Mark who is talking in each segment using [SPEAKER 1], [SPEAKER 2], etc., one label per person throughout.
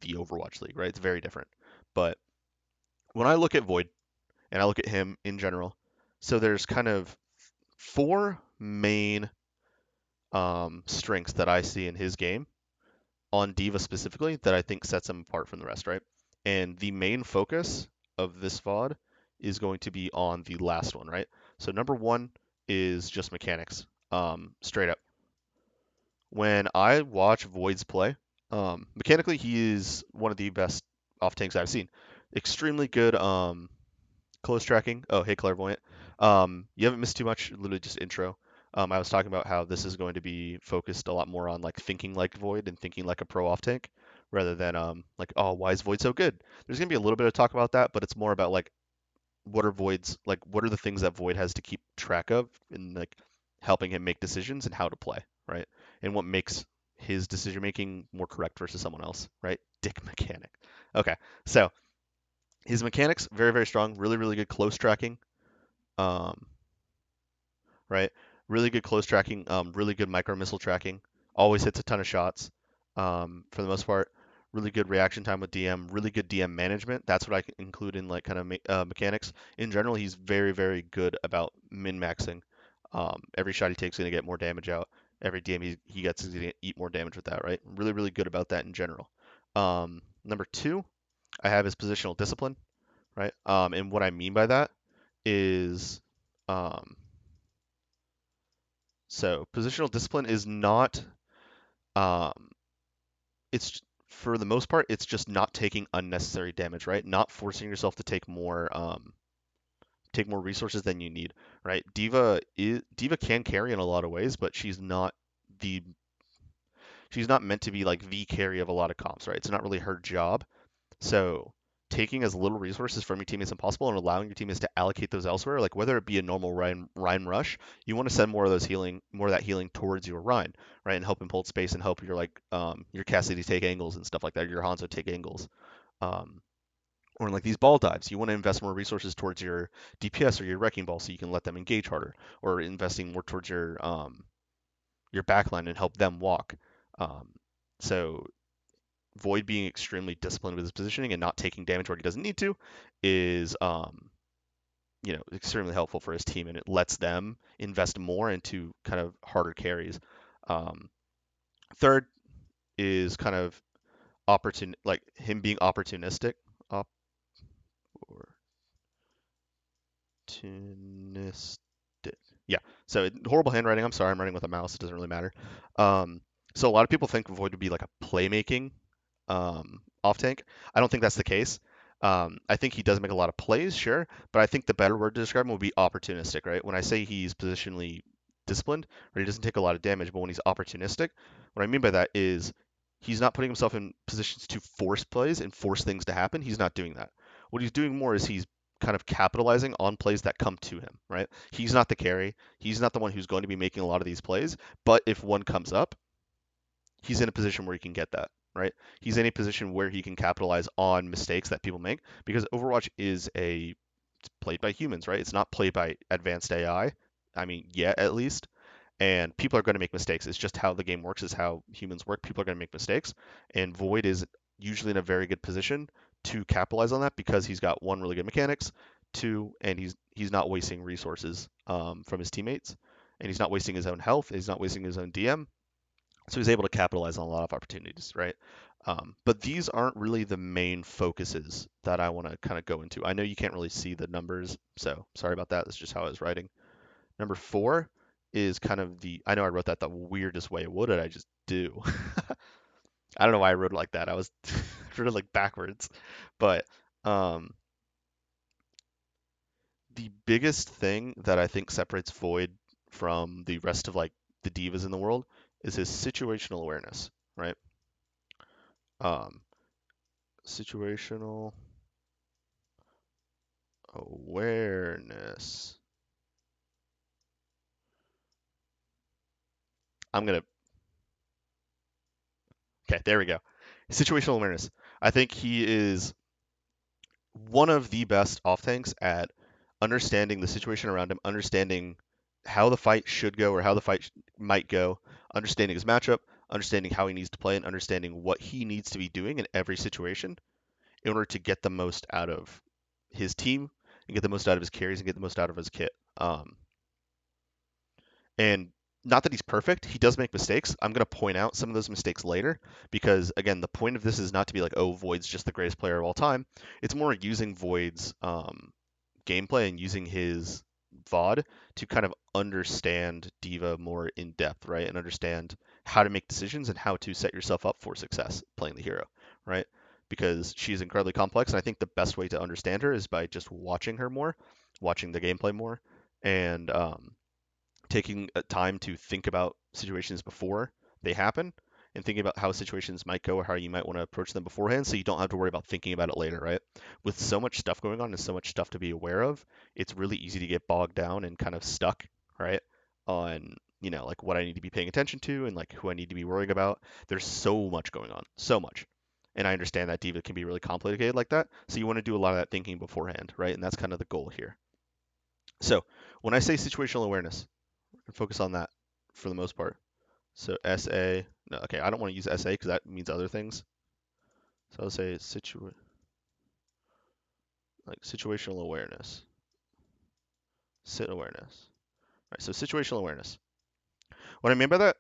[SPEAKER 1] the Overwatch League, right? It's very different. But when I look at Void and I look at him in general, so there's kind of four main strengths that I see in his game on D.Va specifically that I think sets him apart from the rest, right? And the main focus of this VOD is going to be on the last one, right? So number one is just mechanics, straight up. When I watch Void's play, mechanically he is one of the best off tanks I've seen. Extremely good close tracking. Oh, hey clairvoyant. You haven't missed too much. Literally just intro. I was talking about how this is going to be focused a lot more on like thinking like Void and thinking like a pro off tank, rather than like, oh, why is Void so good? There's gonna be a little bit of talk about that, but it's more about like what are Void's like what are the things that Void has to keep track of in like helping him make decisions and how to play, right? And what makes his decision making more correct versus someone else, right? Dick mechanic. Okay, so his mechanics very very strong, really really good close tracking, um, right? Really good close tracking, really good micro missile tracking. Always hits a ton of shots, for the most part. Really good reaction time with DM. Really good DM management. That's what I can include in like kind of mechanics. In general, he's very very good about min maxing. Every shot he takes is gonna get more damage out. Every DM he gets is gonna eat more damage with that, right? Really really good about that in general. Number two, I have his positional discipline, right? And what I mean by that is um, so positional discipline is not um it's for the most part it's just not taking unnecessary damage, right? Not forcing yourself to take more resources than you need, right? D.Va can carry in a lot of ways, but the she's not meant to be like the carry of a lot of comps, right? It's not really her job. So taking as little resources from your teammates as possible and allowing your teammates to allocate those elsewhere, like whether it be a normal Rhine rush, you want to send more of that healing towards your Rhine, right, and help him hold space and help your Cassidy take angles and stuff like that, your Hanzo take angles. Um, or like these ball dives, you want to invest more resources towards your DPS or your wrecking ball so you can let them engage harder, or investing more towards your backline and help them walk. Um, so Void being extremely disciplined with his positioning and not taking damage where he doesn't need to is extremely helpful for his team, and it lets them invest more into kind of harder carries. Um, third is kind of like him being opportunistic. Opportunistic. Yeah. So horrible handwriting. I'm sorry. I'm writing with a mouse. It doesn't really matter. Um, so a lot of people think Void would be like a playmaking off tank. I don't think that's the case. I think he does make a lot of plays, sure, but I think the better word to describe him would be opportunistic, right? When I say he's positionally disciplined, right, he doesn't take a lot of damage, but when he's opportunistic, what I mean by that is he's not putting himself in positions to force plays and force things to happen. He's not doing that. What he's doing more is he's kind of capitalizing on plays that come to him, right? He's not the carry. He's not the one who's going to be making a lot of these plays, but if one comes up, he's in a position where he can get that, right? He's in a position where he can capitalize on mistakes that people make because Overwatch it's played by humans, right? It's not played by advanced AI. I mean, yeah, at least. And people are going to make mistakes. It's just how the game works, is how humans work. People are going to make mistakes. And Void is usually in a very good position to capitalize on that because he's got one, really good mechanics, two, and he's not wasting resources from his teammates, and he's not wasting his own health. He's not wasting his own DM, so he's able to capitalize on a lot of opportunities, right? But these aren't really the main focuses that I want to kind of go into. I know you can't really see the numbers, so sorry about that. That's just how I was writing. Number four is kind of I know I wrote that the weirdest way. What did I just do? I don't know why I wrote it like that. I was wrote it like backwards. But um, the biggest thing that I think separates Void from the rest of like the divas in the world is his situational awareness, right? Um, Situational awareness. I'm gonna. Okay, there we go. Situational awareness. I think he is one of the best off tanks at understanding the situation around him, understanding how the fight should go or how the fight might go, understanding his matchup, understanding how he needs to play and understanding what he needs to be doing in every situation in order to get the most out of his team and get the most out of his carries and get the most out of his kit. And not that he's perfect, he does make mistakes. I'm going to point out some of those mistakes later because, again, the point of this is not to be like, oh, Void's just the greatest player of all time. It's more using Void's gameplay and using his VOD to kind of understand D.Va more in depth, right? And understand how to make decisions and how to set yourself up for success playing the hero, right? Because she's incredibly complex, and I think the best way to understand her is by just watching her more, watching the gameplay more, and taking time to think about situations before they happen and thinking about how situations might go or how you might want to approach them beforehand so you don't have to worry about thinking about it later, right? With so much stuff going on and so much stuff to be aware of, it's really easy to get bogged down and kind of stuck, right? On, like what I need to be paying attention to and like who I need to be worrying about. There's so much going on, so much. And I understand that D.Va can be really complicated like that. So you want to do a lot of that thinking beforehand, right? And that's kind of the goal here. So when I say situational awareness, and focus on that for the most part. So SA, no, okay, I don't want to use SA because that means other things. So I'll say like situational awareness, sit awareness. All right, so situational awareness. What I mean by that,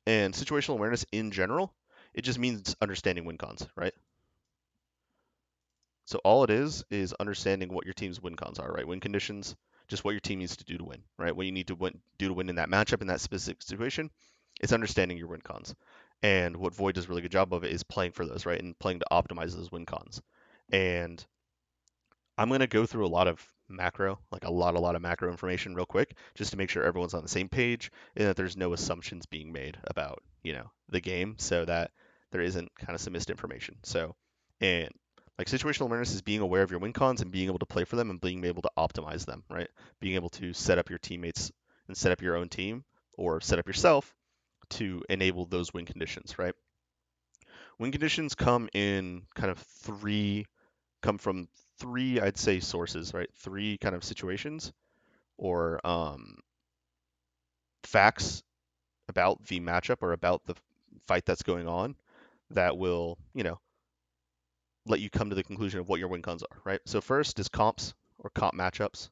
[SPEAKER 1] and situational awareness in general, it just means understanding win cons, right? So all it is understanding what your team's win cons are, right? Win conditions, just what your team needs to do to win, right? What you need to do to win in that matchup in that specific situation. It's understanding your win cons. And what Void does a really good job of it is playing for those, right? And playing to optimize those win cons. And I'm going to go through a lot of macro, like a lot of macro information real quick, just to make sure everyone's on the same page and that there's no assumptions being made about, the game so that there isn't kind of some misinformation. So, and like situational awareness is being aware of your win cons and being able to play for them and being able to optimize them, right? Being able to set up your teammates and set up your own team or set up yourself to enable those win conditions, right? Win conditions come from three, I'd say, sources, right? Three kind of situations or facts about the matchup or about the fight that's going on that will, let you come to the conclusion of what your win cons are, right? So first is comps or comp matchups.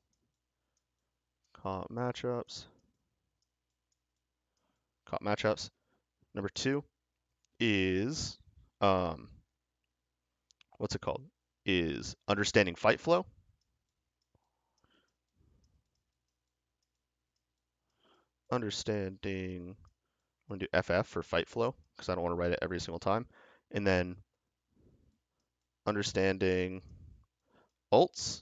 [SPEAKER 1] Comp matchups. Comp matchups. Number two is um, what's it called? Is understanding fight flow. Understanding. I'm gonna do FF for fight flow because I don't want to write it every single time. And then understanding ults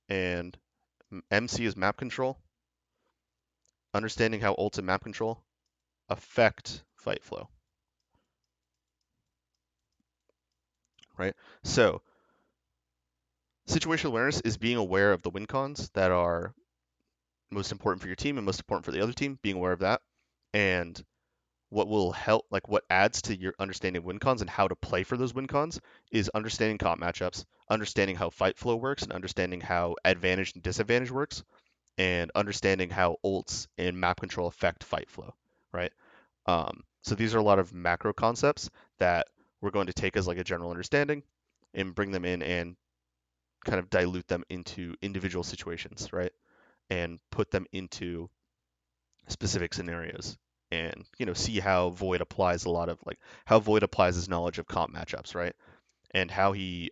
[SPEAKER 1] and MC is map control. Understanding how ults and map control affect fight flow, right? So situational awareness is being aware of the win cons that are most important for your team and most important for the other team, being aware of that. And what will help, like what adds to your understanding of win cons and how to play for those win cons is understanding comp matchups, understanding how fight flow works, and understanding how advantage and disadvantage works, and understanding how ults and map control affect fight flow, right? So these are a lot of macro concepts that we're going to take as like a general understanding and bring them in and kind of dilute them into individual situations, right? And put them into specific scenarios and see how Void applies a lot of like how Void applies his knowledge of comp matchups, right? And how he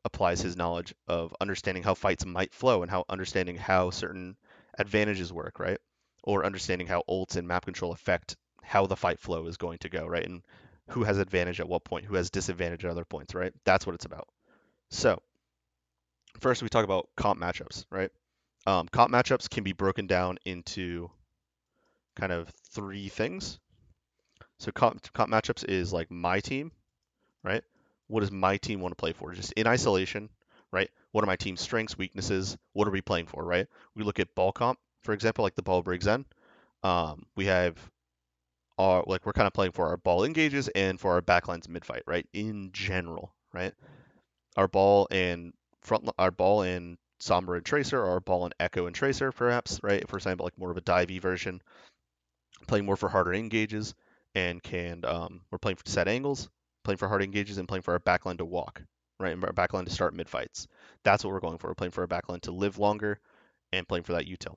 [SPEAKER 1] applies his knowledge of understanding how fights might flow and how understanding how certain advantages work, right? Or understanding how ults and map control affect how the fight flow is going to go, right? And who has advantage at what point, who has disadvantage at other points, right? That's what it's about. So first we talk about comp matchups, right? Comp matchups can be broken down into kind of three things. So comp matchups is like my team, right? What does my team want to play for? Just in isolation, right? What are my team's strengths, weaknesses? What are we playing for, right? We look at ball comp, for example, like the ball Briggs Zen. We have our like we're kind of playing for our ball engages and for our backlines mid fight, right? In general, right? Our ball and Sombra and Tracer, or our ball and Echo and Tracer, perhaps, right? If we're saying about like more of a divey version, playing more for harder engages, and can we're playing for set angles, playing for hard engages, and playing for our backline to walk, right? And our backline to start mid fights. That's what we're going for. We're playing for our backline to live longer and playing for that util.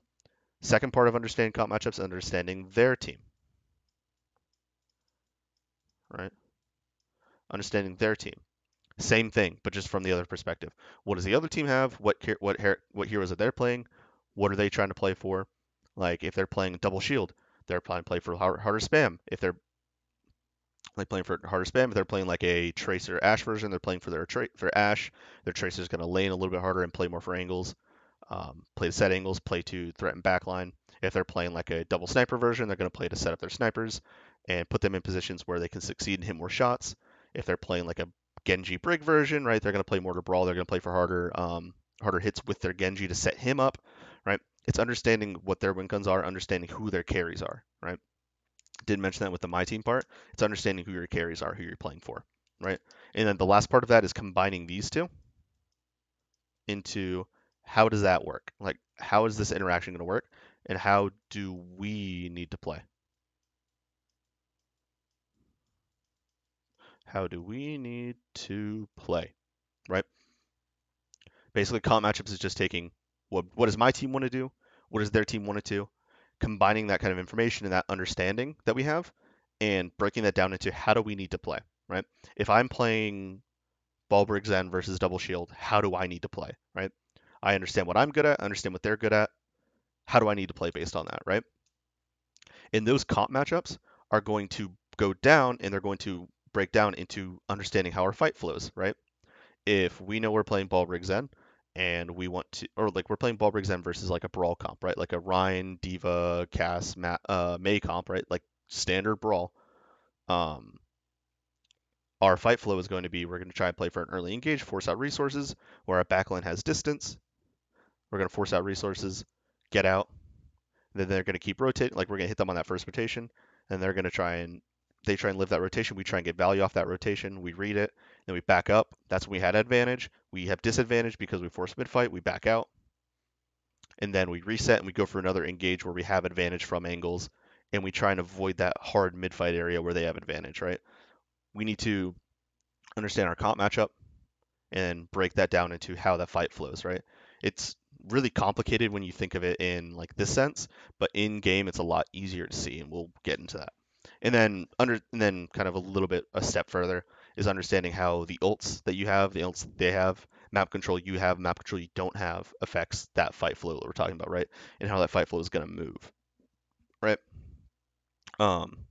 [SPEAKER 1] Second part of understanding comp matchups is understanding their team, right? Understanding their team. Same thing, but just from the other perspective. What does the other team have? What heroes are they playing? What are they trying to play for? Like if they're playing double shield, they're probably play for harder spam. If they're like playing for harder spam, if they're playing like a Tracer Ash version, they're playing for for Ash. Their Tracer's going to lane a little bit harder and play more for angles. Play to set angles, play to threaten backline. If they're playing like a double sniper version, they're going to play to set up their snipers and put them in positions where they can succeed and hit more shots. If they're playing like a Genji Brig version, right, they're going to play more to brawl. They're going to play for harder hits with their Genji to set him up, right? It's understanding what their win guns are, understanding who their carries are, right? Didn't mention that with the my team part. It's understanding who your carries are, who you're playing for, right? And then the last part of that is combining these two into how does that work? Like, how is this interaction going to work? And how do we need to play? How do we need to play? Right? Basically, comp matchups is just taking what does my team want to do? What does their team want to do? Combining that kind of information and that understanding that we have and breaking that down into how do we need to play, right? If I'm playing Balbrig Zen versus Double Shield, how do I need to play, right? I understand what I'm good at, I understand what they're good at. How do I need to play based on that, right? And those comp matchups are going to go down and they're going to break down into understanding how our fight flows, right? If we know we're playing Balbrig Zen and we want to, or like we're playing Balbrig Zen versus like a brawl comp, right? Like a Ryan, D.Va, Cass, May comp, right? Like standard brawl. Um, our fight flow is going to be we're going to try and play for an early engage, force out resources, where our backline has distance. We're going to force out resources, get out, then they're going to keep rotating. Like we're going to hit them on that first rotation, and they're going to try and live that rotation. We try and get value off that rotation. We read it, then we back up. That's when we had advantage. We have disadvantage because we force mid fight. We back out, and then we reset and we go for another engage where we have advantage from angles, and we try and avoid that hard mid fight area where they have advantage. Right? We need to understand our comp matchup and break that down into how that fight flows, right? It's really complicated when you think of it in like this sense, but in game it's a lot easier to see, and we'll get into that. And then kind of a little bit a step further is understanding how the ults that you have, the ults that they have, map control you have, map control you don't have affects that fight flow that we're talking about, right? And how that fight flow is going to move, right? Um,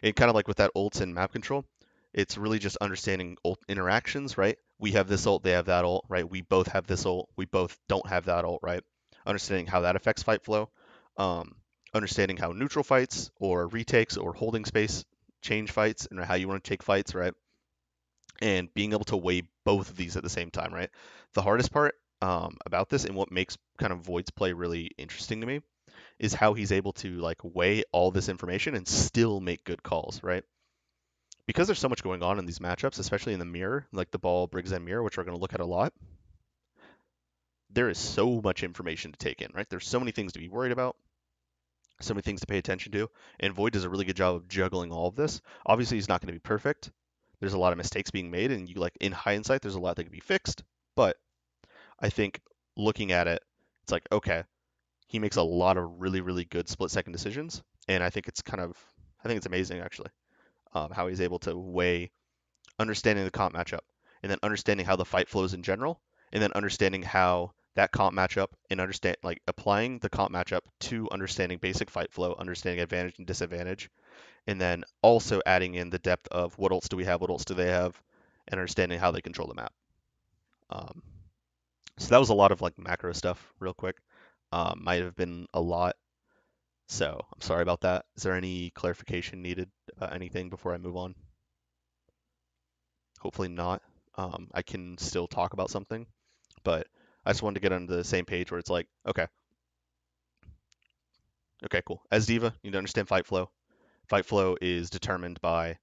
[SPEAKER 1] and kind of like with that ults and map control, it's really just understanding ult interactions, right? We have this ult, they have that ult, right? We both have this ult, we both don't have that ult, right? Understanding how that affects fight flow, um, understanding how neutral fights or retakes or holding space change fights and how you want to take fights, right? And being able to weigh both of these at the same time, right? The hardest part about this and what makes kind of Void's play really interesting to me is how he's able to like weigh all this information and still make good calls, right? Because there's so much going on in these matchups, especially in the mirror, like the ball Briggs and mirror, which we're going to look at a lot, there is so much information to take in, right? There's so many things to be worried about, so many things to pay attention to, and Void does a really good job of juggling all of this. Obviously, he's not going to be perfect. There's a lot of mistakes being made, and you like in hindsight, there's a lot that can be fixed. But I think looking at it, it's like okay, he makes a lot of really, really good split-second decisions, and I think it's amazing actually how he's able to weigh understanding the comp matchup, and then understanding how the fight flows in general, and then understanding how that comp matchup and understand like applying the comp matchup to understanding basic fight flow, understanding advantage and disadvantage, and then also adding in the depth of what else do we have, what else do they have, and understanding how they control the map. Um, so that was a lot of like macro stuff, real quick. Might have been a lot, so I'm sorry about that. Is there any clarification needed about anything before I move on? Hopefully not. I can still talk about something, but I just wanted to get on the same page where it's like, okay, okay, cool. As D.Va, you need to understand fight flow. Fight flow is determined by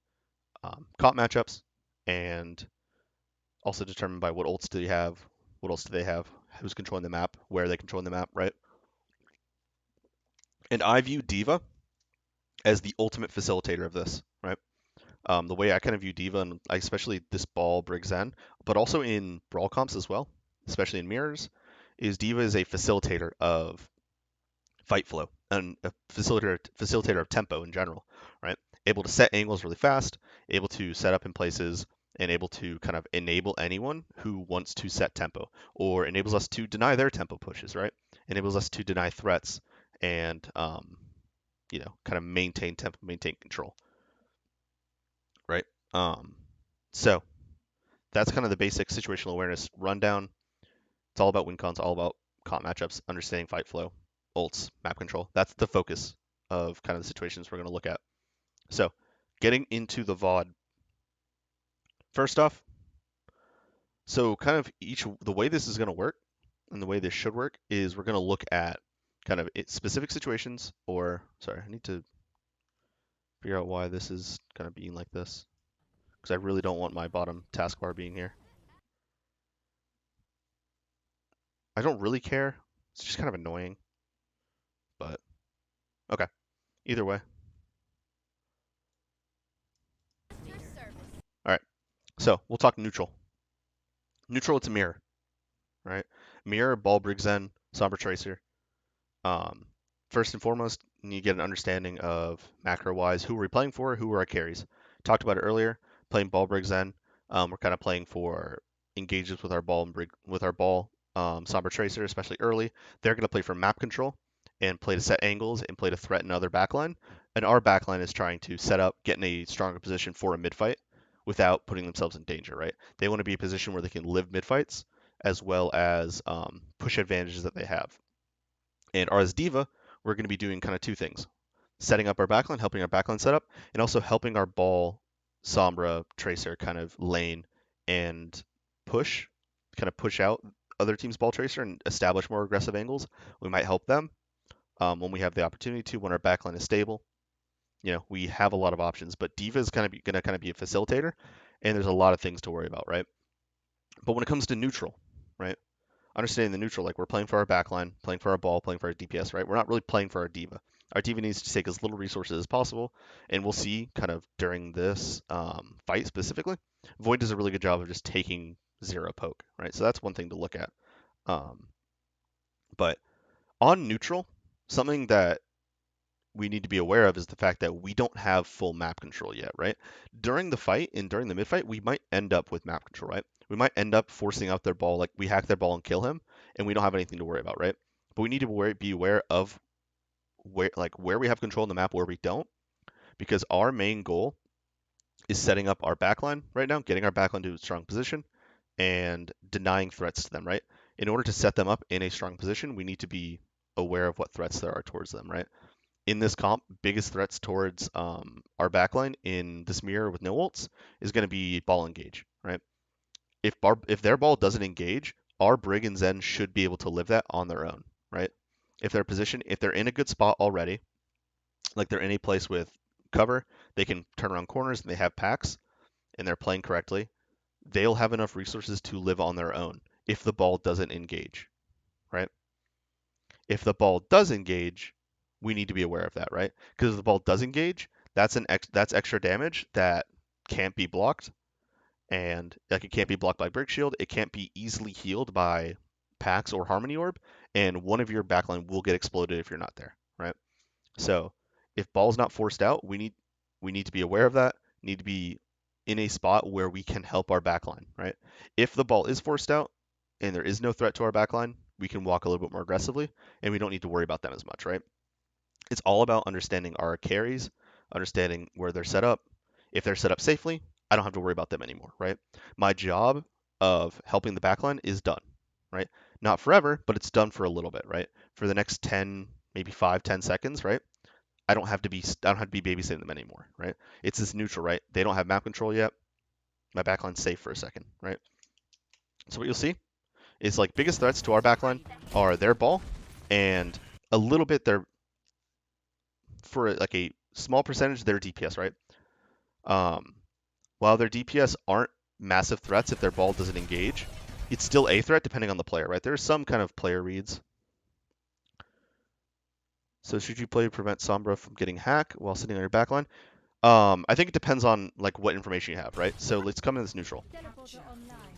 [SPEAKER 1] comp matchups and also determined by what ults do you have, what else do they have, who's controlling the map, where are they controlling the map, right? And I view D.Va as the ultimate facilitator of this, right? The way I kind of view D.Va, and especially this ball Briggs Zen, but also in brawl comps as well, especially in mirrors, is D.Va is a facilitator of fight flow and a facilitator of tempo in general, right? Able to set angles really fast, able to set up in places, and able to kind of enable anyone who wants to set tempo, or enables us to deny their tempo pushes, right? Enables us to deny threats and kind of maintain tempo, maintain control, right? Um, so that's kind of the basic situational awareness rundown. It's all about win cons, all about comp matchups, understanding fight flow, ults, map control. That's the focus of kind of the situations we're going to look at. So, getting into the VOD. First off, so kind of the way this is going to work and the way this should work is we're going to look at kind of specific situations, or sorry, I need to figure out why this is kind of being like this because I really don't want my bottom taskbar being here. I don't really care. It's just kind of annoying, but okay. Either way. All right. So we'll talk neutral. Neutral, it's a mirror, right? Mirror, ball, Briggs Zen, Sombra Tracer. Um, First and foremost, you get an understanding of macro-wise who we're playing for, who are our carries. Talked about it earlier. Playing ball, Briggs Zen. We're kind of playing for engages with our ball and with our ball. Sombra Tracer, especially early, they're going to play for map control and play to set angles and play to threaten other backline. And our backline is trying to set up, get in a stronger position for a mid fight without putting themselves in danger, right? They want to be a position where they can live mid fights as well as push advantages that they have. And as D.Va, we're going to be doing kind of two things: setting up our backline, helping our backline set up, and also helping our ball, Sombra, Tracer kind of lane and push, kind of push out other team's ball tracer and establish more aggressive angles. We might help them when we have the opportunity to, when our backline is stable. We have a lot of options, but D.Va is going to kind of be a facilitator, and there's a lot of things to worry about, right? But when it comes to neutral, right? Understanding the neutral, like we're playing for our backline, playing for our ball, playing for our DPS, right? We're not really playing for our D.Va. Our D.Va needs to take as little resources as possible, and we'll see kind of during this fight specifically, Void does a really good job of just taking zero poke, right? So that's one thing to look at. Um, but on neutral, something that we need to be aware of is the fact that we don't have full map control yet, right? During the fight and during the mid fight, we might end up with map control, right? We might end up forcing out their ball, like we hack their ball and kill him, and we don't have anything to worry about, right? But we need to be aware of where we have control in the map, where we don't, because our main goal is setting up our backline right now, getting our backline to a strong position, and denying threats to them, right? In order to set them up in a strong position, we need to be aware of what threats there are towards them, right? In this comp, biggest threats towards our backline in this mirror with no ults is going to be ball engage, right? If their ball doesn't engage, our Brig and Zen should be able to live that on their own, right? If they're in a good spot already, like they're in a place with cover, they can turn around corners and they have packs and they're playing correctly, they'll have enough resources to live on their own if the ball doesn't engage, right? If the ball does engage, we need to be aware of that, right? Because if the ball does engage, that's extra damage that can't be blocked, and like it can't be blocked by Brick Shield. It can't be easily healed by Pax or Harmony Orb, and one of your backline will get exploded if you're not there, right? So if ball's not forced out, we need to be aware of that. Need to be in a spot where we can help our backline, right? If the ball is forced out and there is no threat to our backline, we can walk a little bit more aggressively, and we don't need to worry about them as much, right? It's all about understanding our carries, understanding where they're set up. If they're set up safely, I don't have to worry about them anymore, right? My job of helping the backline is done, right? Not forever, but it's done for a little bit, right? For the next 10, maybe 5, 10 seconds, right? I don't have to be babysitting them anymore, right? It's this neutral, right? They don't have map control yet. My backline's safe for a second, right? So what you'll see is like biggest threats to our backline are their ball and a little bit their for like a small percentage their DPS, right? Um, while their DPS aren't massive threats if their ball doesn't engage, it's still a threat depending on the player, right? There's some kind of player reads. So should you play to prevent Sombra from getting hack while sitting on your backline? I think it depends on like what information you have, right? So let's come in this neutral.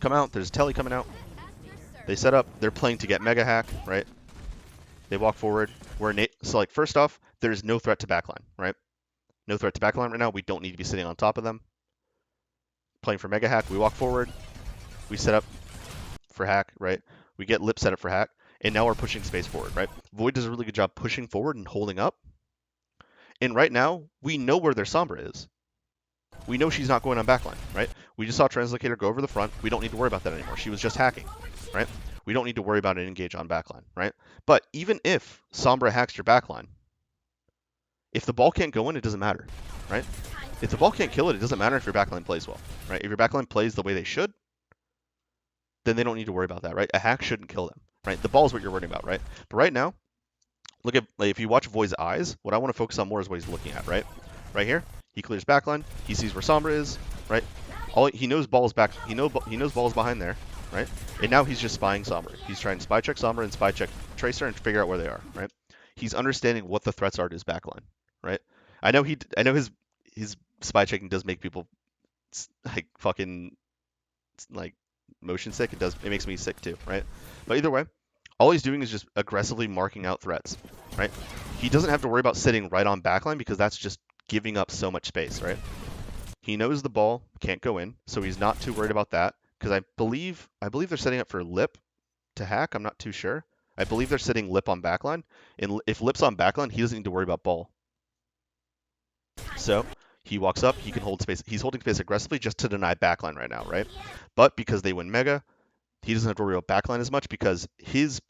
[SPEAKER 1] Come out. There's Telly coming out. They set up. They're playing to get mega hack, right? They walk forward. So like first off, there's no threat to backline, right? No threat to backline right now. We don't need to be sitting on top of them. Playing for mega hack. We walk forward. We set up for hack, right? We get lip set up for hack, and now we're pushing space forward, right? Void does a really good job pushing forward and holding up. And right now, we know where their Sombra is. We know she's not going on backline, right? We just saw Translocator go over the front. We don't need to worry about that anymore. She was just hacking, right? We don't need to worry about an engage on backline, right? But even if Sombra hacks your backline, if the ball can't go in, it doesn't matter, right? If the ball can't kill it, it doesn't matter if your backline plays well, right? If your backline plays the way they should, then they don't need to worry about that, right? A hack shouldn't kill them, right? The ball is what you're worrying about, right? But right now, look at, like, if you watch Void's eyes, what I want to focus on more is what he's looking at, right? Right here, he clears backline. He sees where Sombra is, right? He knows ball's back. He knows ball's behind there, right? And now he's just spying Sombra. He's trying to spy check Sombra and spy check Tracer and figure out where they are, right? He's understanding what the threats are to his backline, right? I know his spy checking does make people like fucking like motion sick. It makes me sick too, right? But either way, all he's doing is just aggressively marking out threats, right? He doesn't have to worry about sitting right on backline because that's just giving up so much space, right? He knows the ball can't go in, so he's not too worried about that because I believe they're setting up for lip to hack. I'm not too sure. I believe they're sitting lip on backline, and if lip's on backline, he doesn't need to worry about ball. So he walks up, he can hold space. He's holding space aggressively just to deny backline right now, right? But because they win mega, he doesn't have to worry about backline as much because his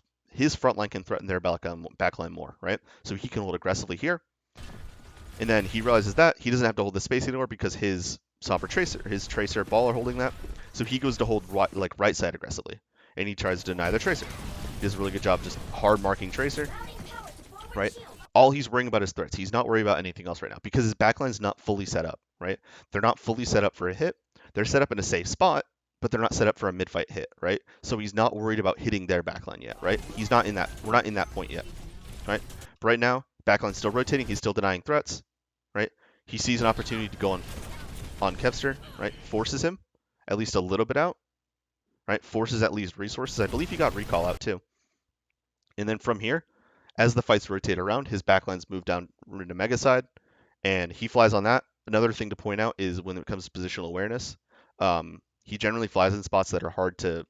[SPEAKER 1] front line can threaten their backline more, right? So he can hold aggressively here. And then he realizes that he doesn't have to hold the space anymore because his Tracer ball are holding that. So he goes to hold right side aggressively. And he tries to deny the Tracer. He does a really good job just hard marking Tracer, right? All he's worrying about is threats. He's not worried about anything else right now because his backline's not fully set up, right? They're not fully set up for a hit. They're set up in a safe spot, but they're not set up for a mid-fight hit, right? So he's not worried about hitting their backline yet, right? We're not in that point yet, right? But right now, backline's still rotating. He's still denying threats, right? He sees an opportunity to go on Kevster, right? Forces him at least a little bit out, right? Forces at least resources. I believe he got recall out too. And then from here, as the fights rotate around, his backlines move down into mega side, and he flies on that. Another thing to point out is when it comes to positional awareness, he generally flies in spots that are hard to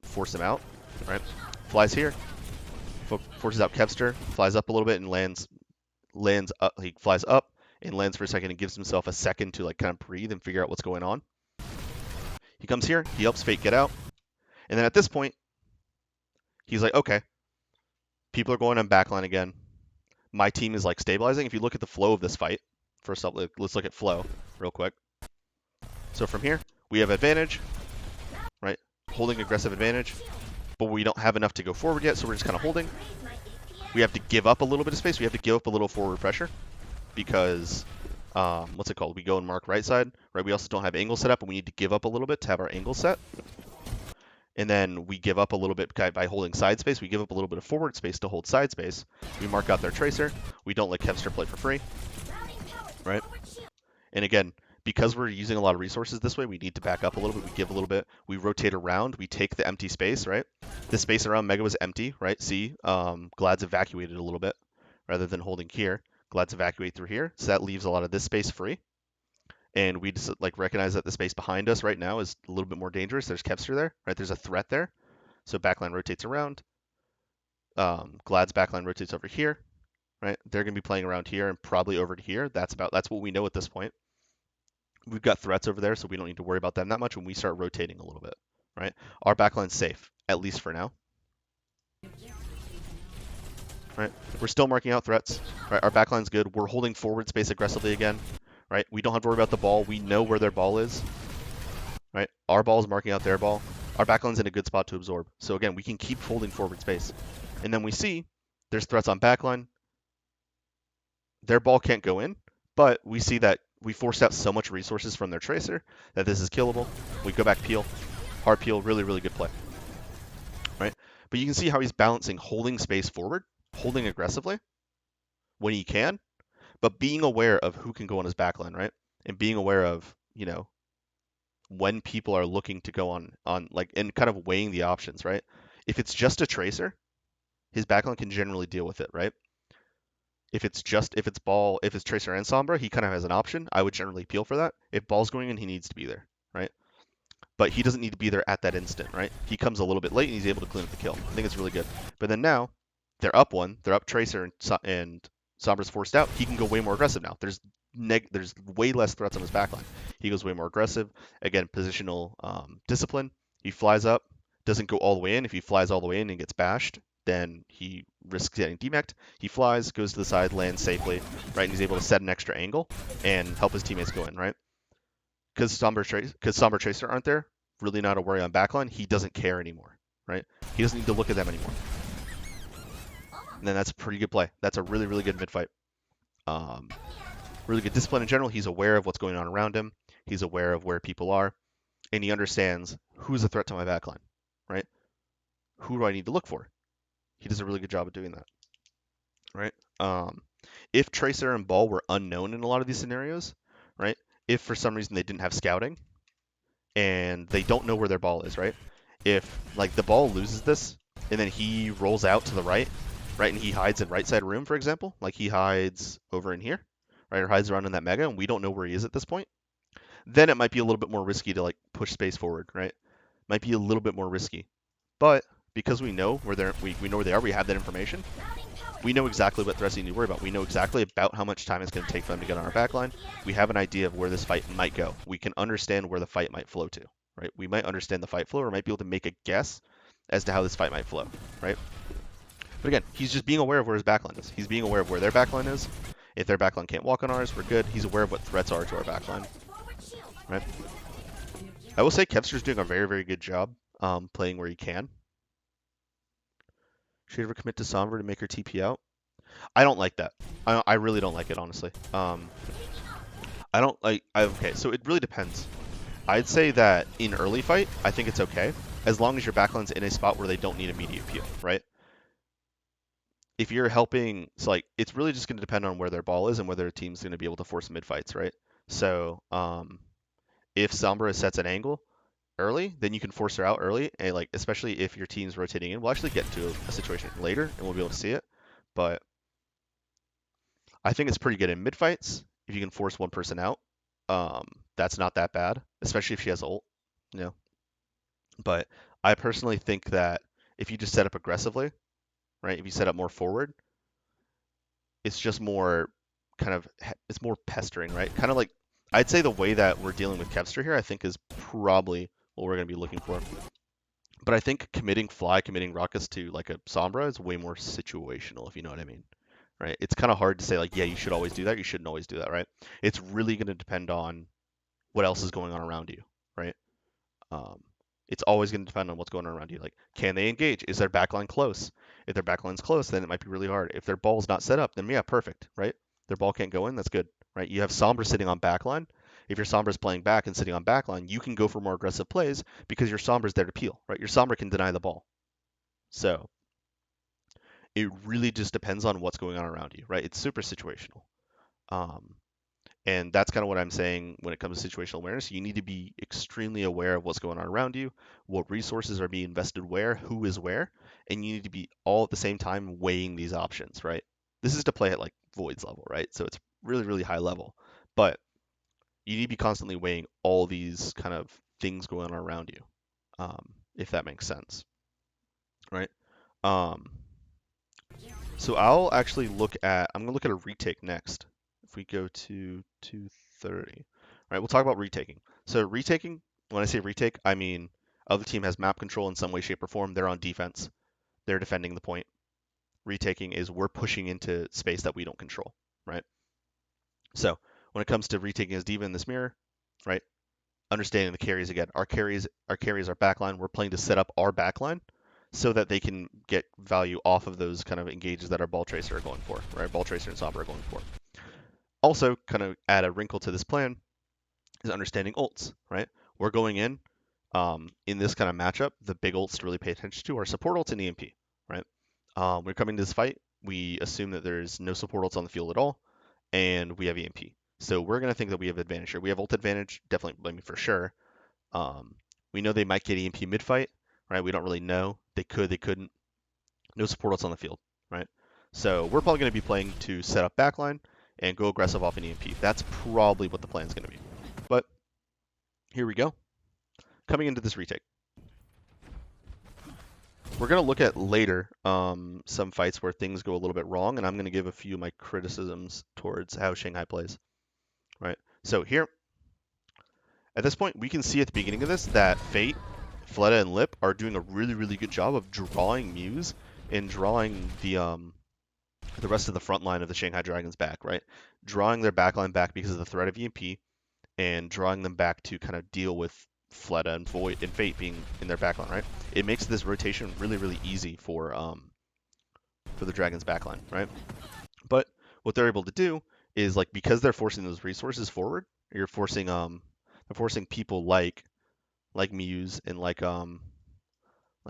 [SPEAKER 1] force him out, right? Flies here, forces out Kevster, flies up a little bit and lands up. He flies up and lands for a second and gives himself a second to like kind of breathe and figure out what's going on. He comes here, he helps Fate get out, and then at this point, he's like, okay, people are going on backline again. My team is like stabilizing. If you look at the flow of this fight, first up, let's look at flow real quick. So from here, we have advantage, right? Holding aggressive advantage, but we don't have enough to go forward yet, so we're just kind of holding. We have to give up a little bit of space. We have to give up a little forward pressure because, what's it called? We go and mark right side, right? We also don't have angle set up, and we need to give up a little bit to have our angle set. And then we give up a little bit by holding side space. We give up a little bit of forward space to hold side space. We mark out their Tracer. We don't let Kevster play for free, right? And again, because we're using a lot of resources this way, we need to back up a little bit. We give a little bit. We rotate around. We take the empty space, right? The space around Mega was empty, right? See, Glad's evacuated a little bit rather than holding here. Glad's evacuate through here. So that leaves a lot of this space free. And we just like recognize that the space behind us right now is a little bit more dangerous. There's Kevster there, right? There's a threat there. So backline rotates around. Glad's backline rotates over here, right? They're going to be playing around here and probably over to here. That's what we know at this point. We've got threats over there, so we don't need to worry about them that much when we start rotating a little bit, right? Our backline's safe, at least for now. Right? We're still marking out threats. Right? Our backline's good. We're holding forward space aggressively again. Right? We don't have to worry about the ball. We know where their ball is. Right? Our ball is marking out their ball. Our backline's in a good spot to absorb. So again, we can keep holding forward space. And then we see there's threats on backline. Their ball can't go in, but we see that we forced out so much resources from their Tracer that this is killable. We go back peel, hard peel, really, really good play. Right? But you can see how he's balancing holding space forward, holding aggressively, when he can, but being aware of who can go on his backline, right? And being aware of, when people are looking to go on like and kind of weighing the options, right? If it's just a tracer, his backline can generally deal with it, right? If it's tracer and sombra, he kind of has an option. I would generally peel for that. If ball's going in, he needs to be there, right? But he doesn't need to be there at that instant, right? He comes a little bit late and he's able to clean up the kill. I think it's really good. But then now they're up one, they're up tracer and Sombra's forced out. He can go way more aggressive now. There's way less threats on his backline. He goes way more aggressive. Again, positional discipline. He flies up, doesn't go all the way in. If he flies all the way in and gets bashed, then he risks getting demeched. He flies, goes to the side, lands safely, right? And he's able to set an extra angle and help his teammates go in, right? Because Sombra Tracer aren't there, really not a worry on backline. He doesn't care anymore, right? He doesn't need to look at them anymore. And then that's a pretty good play. That's a really, really good mid fight. Really good discipline in general. He's aware of what's going on around him. He's aware of where people are, and he understands who's a threat to my backline, right? Who do I need to look for? He does a really good job of doing that, right? If Tracer and Ball were unknown in a lot of these scenarios, right? If for some reason they didn't have scouting and they don't know where their ball is, right? If like the ball loses this and then he rolls out to the right, right, and he hides in right side room, for example, like he hides over in here, right, or hides around in that mega, and we don't know where he is at this point, then it might be a little bit more risky to like push space forward, right? Might be a little bit more risky, but because we know where we know where they are, we have that information. We know exactly what threats we need to worry about. We know exactly about how much time it's going to take for them to get on our backline. We have an idea of where this fight might go. We can understand where the fight might flow to, right? We might understand the fight flow or might be able to make a guess as to how this fight might flow, right? But again, he's just being aware of where his backline is. He's being aware of where their backline is. If their backline can't walk on ours, we're good. He's aware of what threats are to our backline, right? I will say Kevster's doing a very, very good job playing where he can. Should you ever commit to Sombra to make her TP out? I don't like that. I really don't like it, honestly. I don't like. Okay, so it really depends. I'd say that in early fight, I think it's okay, as long as your backline's in a spot where they don't need immediate peel, right? If you're helping, so like, it's really just going to depend on where their ball is and whether a team's going to be able to force mid fights, right? So, if Sombra sets an angle early, then you can force her out early, and like, especially if your team's rotating in. We'll actually get to a situation later, and we'll be able to see it, but I think it's pretty good in mid fights if you can force one person out. That's not that bad, especially if she has ult, you know. But I personally think that if you just set up aggressively, right? If you set up more forward, it's just more it's more pestering, right? Kind of like I'd say the way that we're dealing with Kevster here, I think is probably what we're going to be looking for. But I think committing Ruckus to like a Sombra is way more situational, if you know what I mean. Right? It's kind of hard to say like, yeah, you should always do that. You shouldn't always do that, right? It's really going to depend on what else is going on around you, right? Um, it's always going to depend on what's going on around you. Like, can they engage? Is their backline close? If their backline's close, then it might be really hard. If their ball's not set up, then yeah, perfect, right? Their ball can't go in, that's good, right? You have Sombra sitting on backline. If your Sombra's playing back and sitting on backline, you can go for more aggressive plays because your Sombra's there to peel, right? Your Sombra can deny the ball. So it really just depends on what's going on around you, right? It's super situational. Um, and that's kind of what I'm saying when it comes to situational awareness. You need to be extremely aware of what's going on around you, what resources are being invested where, who is where, and you need to be all at the same time weighing these options, right? This is to play at like Void's level, right? So it's really, really high level. But you need to be constantly weighing all these kind of things going on around you, if that makes sense, right? Um, so I'm going to look at a retake next. If we go to 230. All right, we'll talk about retaking. So retaking, when I say retake, I mean other team has map control in some way, shape, or form. They're on defense. They're defending the point. Retaking is we're pushing into space that we don't control, right? So when it comes to retaking as D.Va in this mirror, right? Understanding the carries again. Our carries are backline. We're playing to set up our backline so that they can get value off of those kind of engages that our ball tracer are going for, right? Ball tracer and Sombra are going for. Also, kind of add a wrinkle to this plan is understanding ults, right? We're going in this kind of matchup, the big ults to really pay attention to are support ults and EMP, right? We're coming to this fight. we assume that there's no support ults on the field at all, and we have EMP. So we're going to think that we have advantage here. We have ult advantage, definitely, I mean, for sure. Um, we know they might get EMP mid-fight, right? We don't really know. They could, they couldn't. No support ults on the field, right? So we're probably going to be playing to set up backline and go aggressive off an EMP. That's probably what the plan is going to be. But here we go. Coming into this retake. We're going to look at later some fights where things go a little bit wrong, and I'm going to give a few of my criticisms towards how Shanghai plays, right? So here, at this point, we can see at the beginning of this that Fate, Fleta, and Lip are doing a really, really good job of drawing Muse and drawing the rest of the front line of the Shanghai Dragons back, right? Drawing their backline back because of the threat of EMP, and drawing them back to kind of deal with Fleta and Void and Fate being in their backline, right? It makes this rotation really, really easy for the Dragons backline, right? But what they're able to do is, like, because they're forcing those resources forward, you're forcing they're forcing people like Muse and like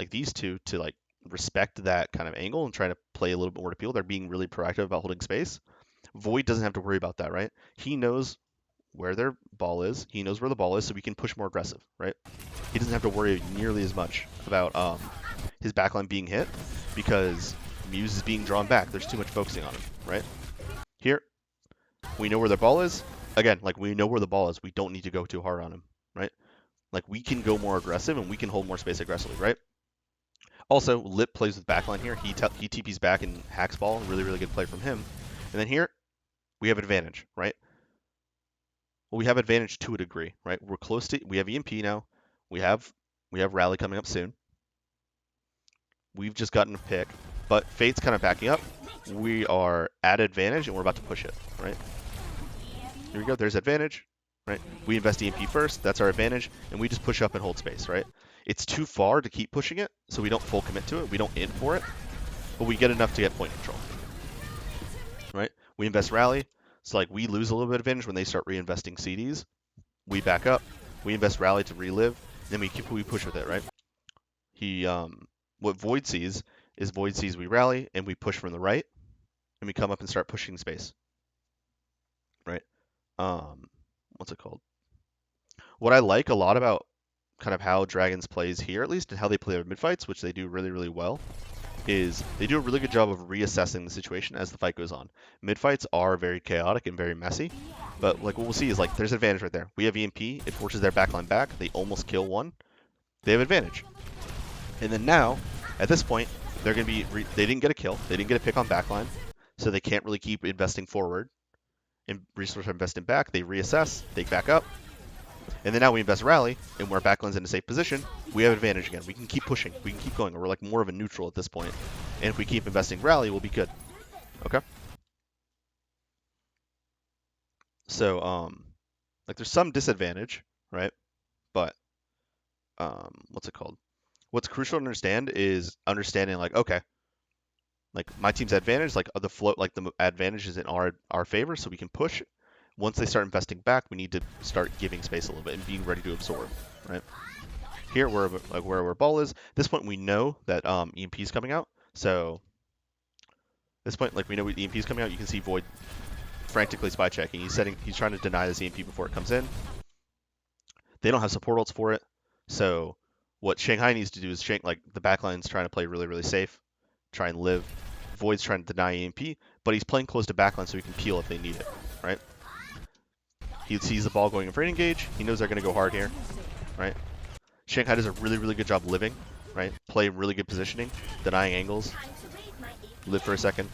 [SPEAKER 1] these two to like respect that kind of angle and try to play a little bit more to people. They're being really proactive about holding space. Void doesn't have to worry about that, right? He knows where their ball is. He knows where the ball is, so we can push more aggressive, right? He doesn't have to worry nearly as much about his backline being hit because Muse is being drawn back. There's too much focusing on him, right? Here, we know where their ball is. Again, like, we know where the ball is. We don't need to go too hard on him, right? Like, we can go more aggressive and we can hold more space aggressively, right? Also, Lip plays with backline here. He TP's back and hacks ball. Really, really good play from him. And then here, we have advantage, right? Well, we have advantage to a degree, right? We're close to. We have EMP now. We have Rally coming up soon. We've just gotten a pick, but Fate's kind of backing up. We are at advantage and we're about to push it, right? Here we go. There's advantage, right? We invest EMP first. That's our advantage, and we just push up and hold space, right? It's too far to keep pushing it, so we don't full commit to it. We don't in for it, but we get enough to get point control, right? We invest Rally. So, like, we lose a little bit of advantage when they start reinvesting CDs. We back up. We invest Rally to relive. Then we push with it, right? What Void sees is we rally and we push from the right, and we come up and start pushing space, right? What's it called? What I like a lot about kind of how Dragons plays here, at least, and how they play their mid fights, which they do really, really well, is they do a really good job of reassessing the situation as the fight goes on. Mid fights are very chaotic and very messy, but like what we'll see is, like, there's advantage right there. We have EMP, it forces their backline back. They almost kill one. They have advantage. And then now, at this point, they're going to be they didn't get a kill. They didn't get a pick on backline, so they can't really keep investing forward and resource investing back. They reassess, they back up, and then now we invest Rally, and where backline's in a safe position, we have advantage again. We can keep pushing. We can keep going. We're like more of a neutral at this point. And if we keep investing Rally, we'll be good. Okay? So, like, there's some disadvantage, right? But, what's it called? What's crucial to understand is understanding, like, okay, like, my team's advantage, like, the float, like, the advantage is in our favor, so we can push. Once they start investing back, we need to start giving space a little bit and being ready to absorb, right? Here, where our ball is, at this point we know that EMP is coming out. So at this point, like, we know EMP is coming out. You can see Void frantically spy checking. He's trying to deny this EMP before it comes in. They don't have support ults for it. So what Shanghai needs to do is the backline's trying to play really, really safe, try and live. Void's trying to deny EMP, but he's playing close to backline so he can peel if they need it, right? He sees the ball going in for an engage. He knows they're going to go hard here, right? Shanghai does a really, really good job living, right? Play really good positioning, denying angles, live for a second.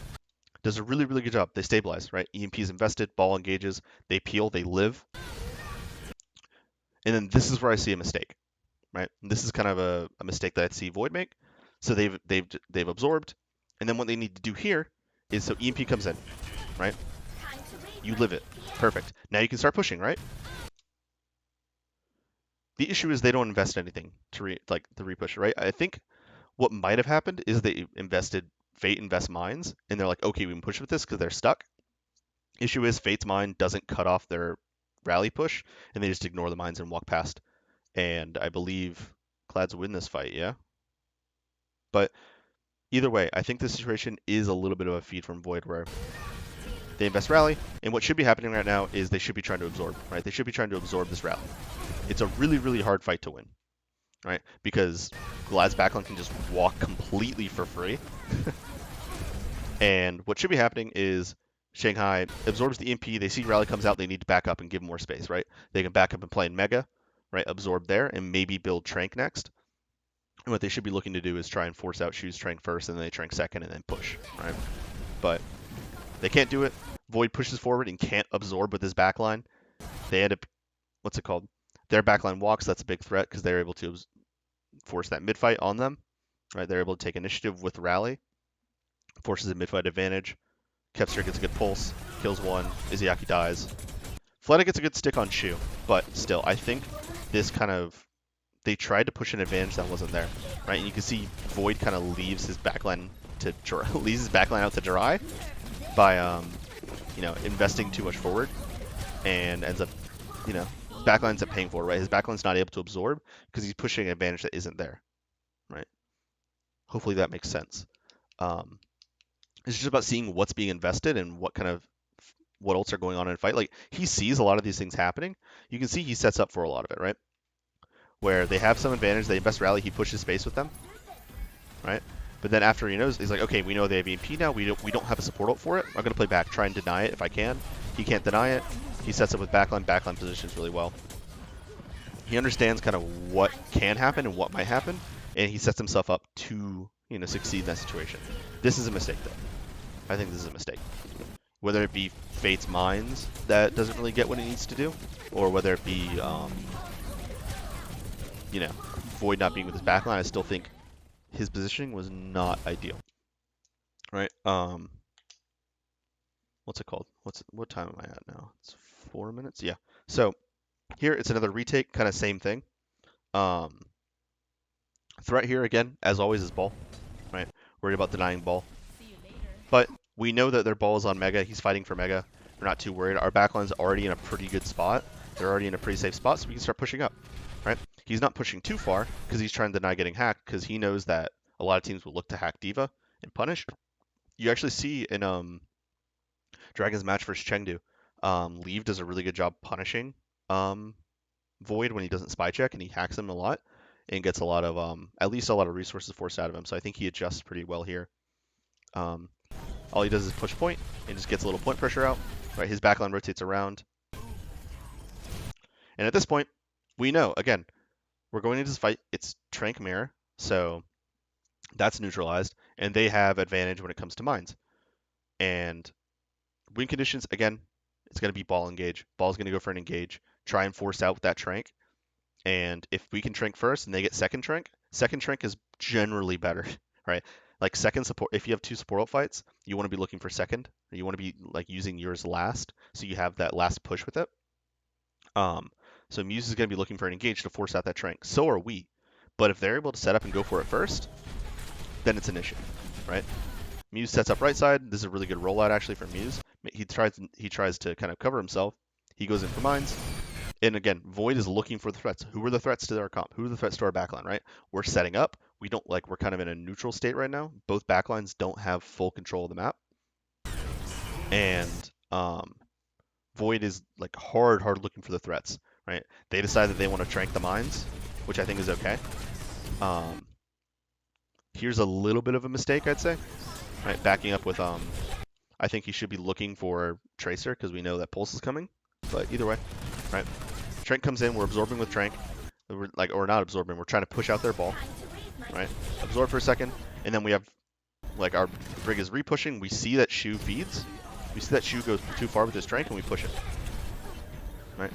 [SPEAKER 1] Does a really, really good job. They stabilize, right? EMP is invested, ball engages, they peel, they live. And then this is where I see a mistake, right? And this is kind of a mistake that I see Void make. So they've absorbed, and then what they need to do here is, so EMP comes in, right? You live it, perfect. Now you can start pushing, right? The issue is they don't invest anything to repush, right? I think what might have happened is they Fate invest mines, and they're like, okay, we can push with this because they're stuck. Issue is Fate's mine doesn't cut off their rally push, and they just ignore the mines and walk past. And I believe Clads win this fight, yeah? But either way, I think this situation is a little bit of a feed from Void where they invest rally, and what should be happening right now is they should be trying to absorb, right? They should be trying to absorb this rally. It's a really, really hard fight to win, right? Because Glad's backline can just walk completely for free. And what should be happening is Shanghai absorbs the MP, they see rally comes out, they need to back up and give more space, right? They can back up and play in Mega, right? Absorb there, and maybe build Trank next. And what they should be looking to do is try and force out Shu's Trank first, and then they Trank second, and then push, right? But they can't do it. Void pushes forward and can't absorb with his backline. They end up, what's it called? Their backline walks. That's a big threat because they're able to force that mid fight on them. Right? They're able to take initiative with rally, forces a mid fight advantage. Kepster gets a good pulse, kills one. Izayaki dies. Fleta gets a good stick on Shu, but still, I think this kind of they tried to push an advantage that wasn't there. Right? And you can see Void kind of leaves his backline out to dry by investing too much forward, and ends up backline ends up paying for it, right? His backline's not able to absorb because he's pushing an advantage that isn't there, right? Hopefully that makes sense. It's just about seeing what's being invested and what ults are going on in a fight. Like, he sees a lot of these things happening. You can see he sets up for a lot of it, right? Where they have some advantage, they invest rally, he pushes space with them, right? But then after he knows, he's like, okay, we know they have EMP now. We don't have a support ult for it. I'm gonna play back, try and deny it if I can. He can't deny it. He sets up with backline. Backline positions really well. He understands kind of what can happen and what might happen, and he sets himself up to succeed in that situation. This is a mistake, though. I think this is a mistake. Whether it be Fate's Minds that doesn't really get what it needs to do, or whether it be Void not being with his backline, I still think his positioning was not ideal. Right? What's it called? What time am I at now? It's 4 minutes. Yeah. So here it's another retake, kind of same thing. Threat here again, as always, is ball. Right? Worried about denying ball. But we know that their ball is on Mega. He's fighting for Mega. We're not too worried. Our backline's already in a pretty good spot. They're already in a pretty safe spot, so we can start pushing up. Right? He's not pushing too far because he's trying to deny getting hacked because he knows that a lot of teams will look to hack D.Va and punish. You actually see in Dragon's match versus Chengdu, Leave does a really good job punishing Void when he doesn't spy check, and he hacks him a lot and gets a lot of at least a lot of resources forced out of him. So I think he adjusts pretty well here. All he does is push point and just gets a little point pressure out. Right, his backline rotates around, and at this point, we know again we're going into this fight. It's Trank Mirror, so that's neutralized, and they have advantage when it comes to mines. And win conditions, again, it's going to be ball engage. Ball's going to go for an engage. Try and force out with that Trank. And if we can Trank first and they get second Trank is generally better, right? Like second support, if you have two support fights, you want to be looking for second. You want to be like using yours last, so you have that last push with it. So Muse is going to be looking for an engage to force out that Trank. So are we. But if they're able to set up and go for it first, then it's an issue, right? Muse sets up right side. This is a really good rollout actually for Muse. He tries to kind of cover himself. He goes in for mines. And again, Void is looking for the threats. Who are the threats to our comp? Who are the threats to our backline, right? We're setting up. We're kind of in a neutral state right now. Both backlines don't have full control of the map. And Void is like hard looking for the threats, right? They decide that they want to Trank the mines, which I think is okay. Here's a little bit of a mistake, I'd say. Right, backing up with I think he should be looking for Tracer because we know that Pulse is coming. But either way, right? Trank comes in, we're absorbing with Trank. Or not absorbing, we're trying to push out their ball. Right? Absorb for a second, and then we have our Brig is repushing. We see that Shu feeds. We see that Shu goes too far with his Trank, and we push it. Right?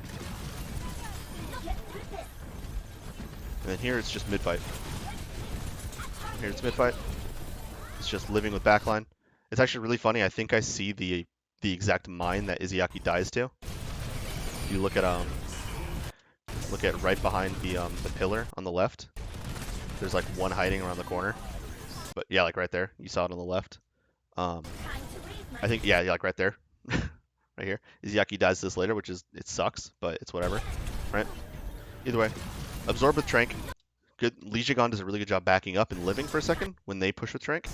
[SPEAKER 1] And then here it's just mid fight. Here it's mid fight. It's just living with backline. It's actually really funny. I think I see the exact mine that Izayaki dies to. If you look at right behind the pillar on the left, there's like one hiding around the corner. But yeah, like right there, you saw it on the left. I think like right there, right here. Izayaki dies this later, it sucks, but it's whatever, right? Either way, absorb with Trank, Good. Lijigon does a really good job backing up and living for a second when they push with Trank.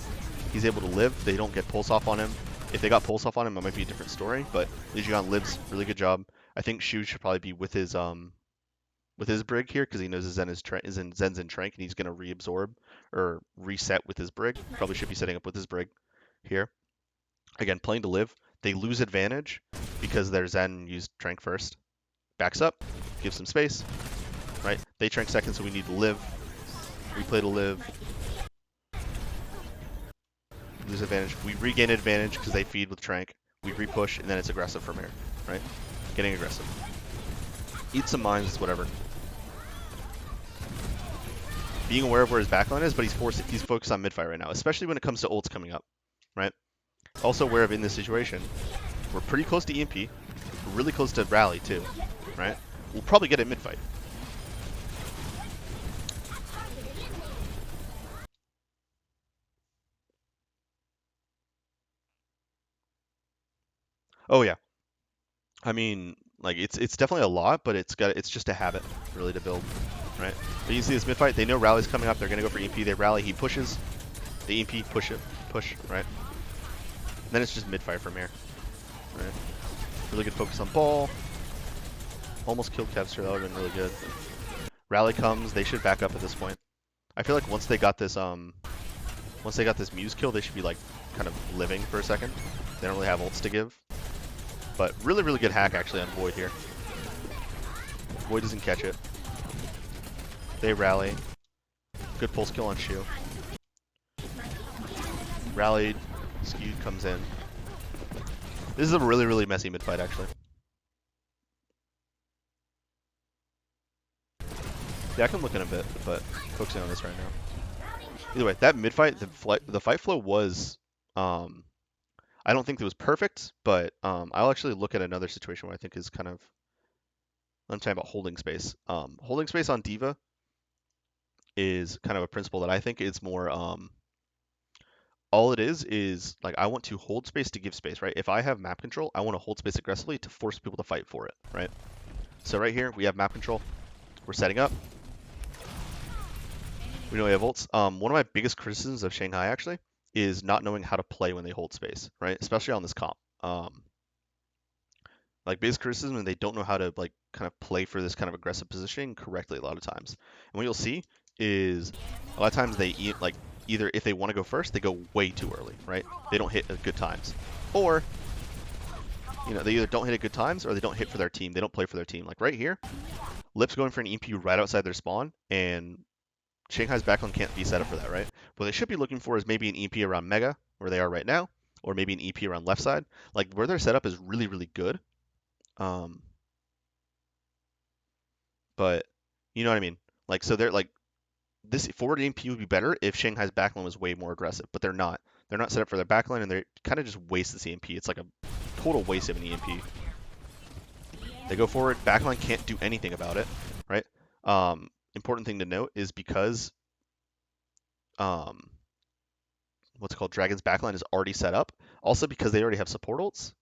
[SPEAKER 1] He's able to live. They don't get pulse off on him. If they got pulse off on him, it might be a different story. But Lijigon lives. Really good job. I think Shu should probably be with his brig here because he knows his Zen's in Trank and he's gonna reabsorb or reset with his brig. Probably should be setting up with his brig here. Again, playing to live. They lose advantage because their Zen used Trank first. Backs up, gives some space. Right? They Trank second, so we need to live. We play to live. Lose advantage. We regain advantage because they feed with Trank. We repush, and then it's aggressive from here. Right? Getting aggressive. Eat some mines, it's whatever. Being aware of where his backline is, but he's focused on midfight right now, especially when it comes to ults coming up. Right? Also aware of in this situation, we're pretty close to EMP. We're really close to rally too. Right? We'll probably get it mid-fight. Oh yeah. I mean, like it's definitely a lot, but it's just a habit really to build, right? But you see this mid-fight, they know rally's coming up, they're gonna go for EMP, they rally, he pushes, the EMP push, right? And then it's just mid-fight from here. Right? Really good focus on ball. Almost killed Kevster, that would have been really good. Rally comes, they should back up at this point. I feel like once they got this Muse kill, they should be like kind of living for a second. They don't really have ults to give. But really, really good hack actually on Void here. Void doesn't catch it. They rally. Good pulse kill on Shu. Rallied. Skewed comes in. This is a really, really messy mid-fight actually. Yeah, I can look in a bit, but focusing on this right now. Either way, that mid-fight, the fight flow was, I don't think it was perfect, but I'll actually look at another situation where I think is kind of, I'm talking about holding space. Holding space on D.Va is kind of a principle that I think is more, all it is like I want to hold space to give space, right? If I have map control, I want to hold space aggressively to force people to fight for it, right? So right here, we have map control. We're setting up. We know we have ults. One of my biggest criticisms of Shanghai actually is not knowing how to play when they hold space, right? Especially on this comp. Like biggest criticism, and they don't know how to like kind of play for this kind of aggressive positioning correctly a lot of times. And what you'll see is a lot of times they like either if they want to go first, they go way too early, right? They don't hit at good times, or they either don't hit at good times or they don't hit for their team. They don't play for their team. Like right here, Lip's going for an EMP right outside their spawn, and Shanghai's backline can't be set up for that, right? What they should be looking for is maybe an EP around Mega, where they are right now, or maybe an EP around left side. Like where their setup is really, really good. But you know what I mean? Like so they're like this forward EMP would be better if Shanghai's backline was way more aggressive, but they're not. They're not set up for their backline, and they're kind of just waste this EMP. It's like a total waste of an EMP. They go forward, backline can't do anything about it, right? Important thing to note is because what's it called, Dragon's backline is already set up. Also because they already have support ults,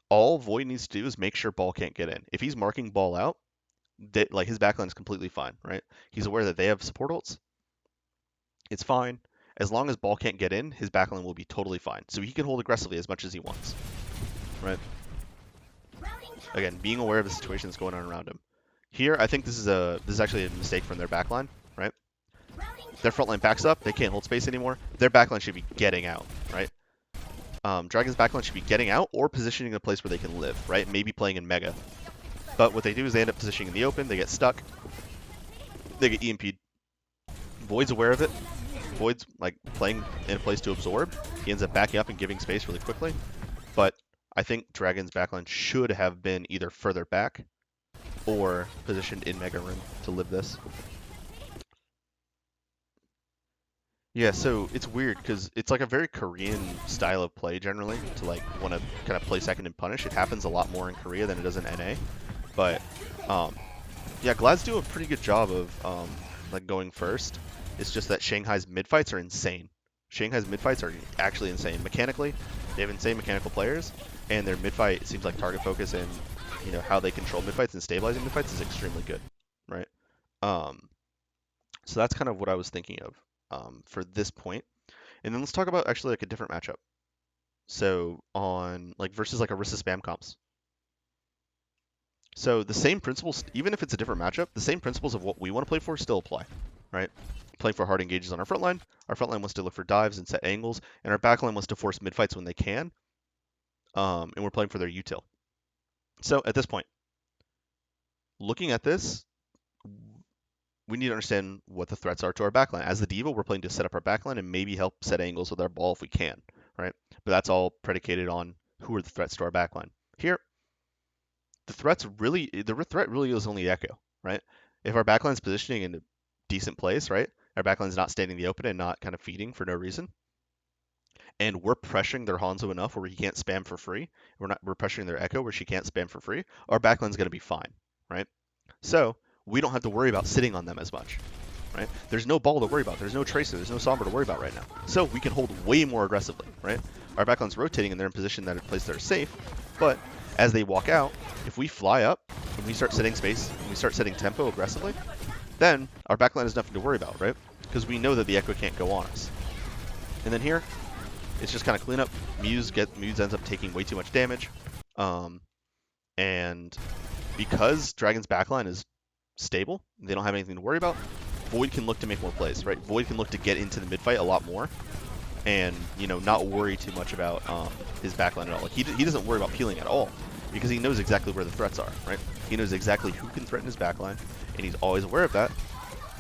[SPEAKER 1] all Void needs to do is make sure ball can't get in. If he's marking ball out, that like his backline is completely fine, right? He's aware that they have support ults. It's fine. As long as ball can't get in, his backline will be totally fine. So he can hold aggressively as much as he wants, right? Again, being aware of the situation that's going on around him. Here, I think this is actually a mistake from their backline, right? Their front line backs up, they can't hold space anymore. Their backline should be getting out, right? Dragon's backline should be getting out or positioning in a place where they can live, right? Maybe playing in Mega. But what they do is they end up positioning in the open, they get stuck, they get EMP'd. Void's aware of it. Void's like playing in a place to absorb. He ends up backing up and giving space really quickly. But I think Dragon's backline should have been either further back or positioned in Mega Room to live this. Yeah, so it's weird because it's like a very Korean style of play generally to like want to kind of play second and punish. It happens a lot more in Korea than it does in NA. But yeah, Glad's do a pretty good job of like going first. It's just that Shanghai's mid-fights are insane. Shanghai's mid-fights are actually insane. Mechanically, they have insane mechanical players, and their mid-fight, it seems like target focus and how they control mid-fights and stabilizing mid-fights is extremely good, right? So that's kind of what I was thinking of for this point. And then let's talk about actually like a different matchup. So on like versus like Orisa spam comps. So the same principles, even if it's a different matchup, the same principles of what we want to play for still apply, right? Playing for hard engages on our front line. Our front line wants to look for dives and set angles, and our back line wants to force mid fights when they can. And we're playing for their util. So at this point, looking at this, we need to understand what the threats are to our backline. As the D.Va, we're playing to set up our backline and maybe help set angles with our ball if we can, right? But that's all predicated on who are the threats to our backline. Here, the threat really is only Echo, right? If our backline's positioning in a decent place, right? Our backline's not standing the open and not kind of feeding for no reason, and we're pressuring their Hanzo enough where he can't spam for free. We're pressuring their Echo where she can't spam for free. Our backline's going to be fine, right? So we don't have to worry about sitting on them as much, right? There's no ball to worry about. There's no Tracer. There's no Sombra to worry about right now. So we can hold way more aggressively, right? Our backline's rotating and they're in position that a place that are safe, but as they walk out, if we fly up and we start setting space and we start setting tempo aggressively, then our backline has nothing to worry about, right? Because we know that the Echo can't go on us. And then here, it's just kind of cleanup. Muse ends up taking way too much damage. And because Dragon's backline is stable, they don't have anything to worry about, Void can look to make more plays, right? Void can look to get into the mid fight a lot more and, you know, not worry too much about his backline at all. Like, he doesn't worry about peeling at all because he knows exactly where the threats are, right? He knows exactly who can threaten his backline, and he's always aware of that.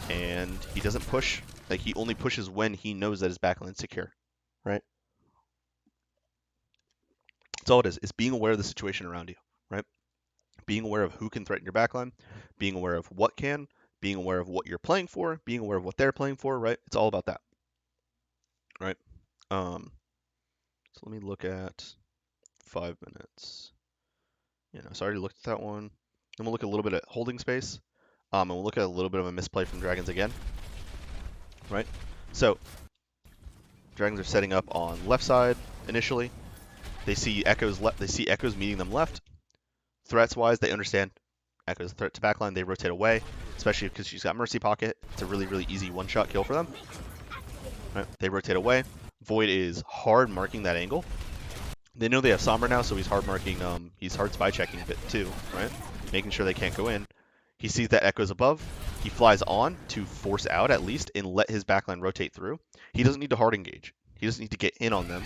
[SPEAKER 1] And he doesn't push. Like, he only pushes when he knows that his backline's secure, right? That's all it is. It's being aware of the situation around you, right? Being aware of who can threaten your backline, being aware of what can, being aware of what you're playing for, being aware of what they're playing for, right? It's all about that, right? So let me look at 5 minutes. So I already looked at that one. Then we'll look a little bit at holding space, and we'll look at a little bit of a misplay from Dragons again, right? So Dragons are setting up on left side initially. They see Echoes meeting them left. Threats wise, they understand Echo's a threat to backline. They rotate away, especially because she's got Mercy Pocket. It's a really, really easy one-shot kill for them. Right? They rotate away. Void is hard marking that angle. They know they have Sombra now, so he's hard marking. He's hard spy checking a bit too, right? Making sure they can't go in. He sees that Echo's above. He flies on to force out at least and let his backline rotate through. He doesn't need to hard engage. He doesn't need to get in on them.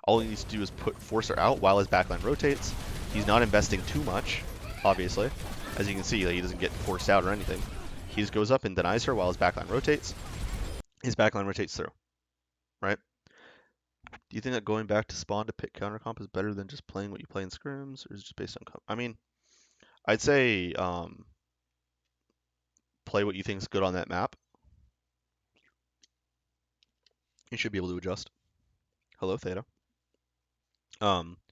[SPEAKER 1] All he needs to do is force her out while his backline rotates. He's not investing too much, obviously. As you can see, he doesn't get forced out or anything. He just goes up and denies her while his backline rotates. His backline rotates through, right? Do you think that going back to spawn to pick counter comp is better than just playing what you play in scrims, or is it just based on comp? I mean, I'd say play what you think is good on that map. You should be able to adjust. Hello, Theta.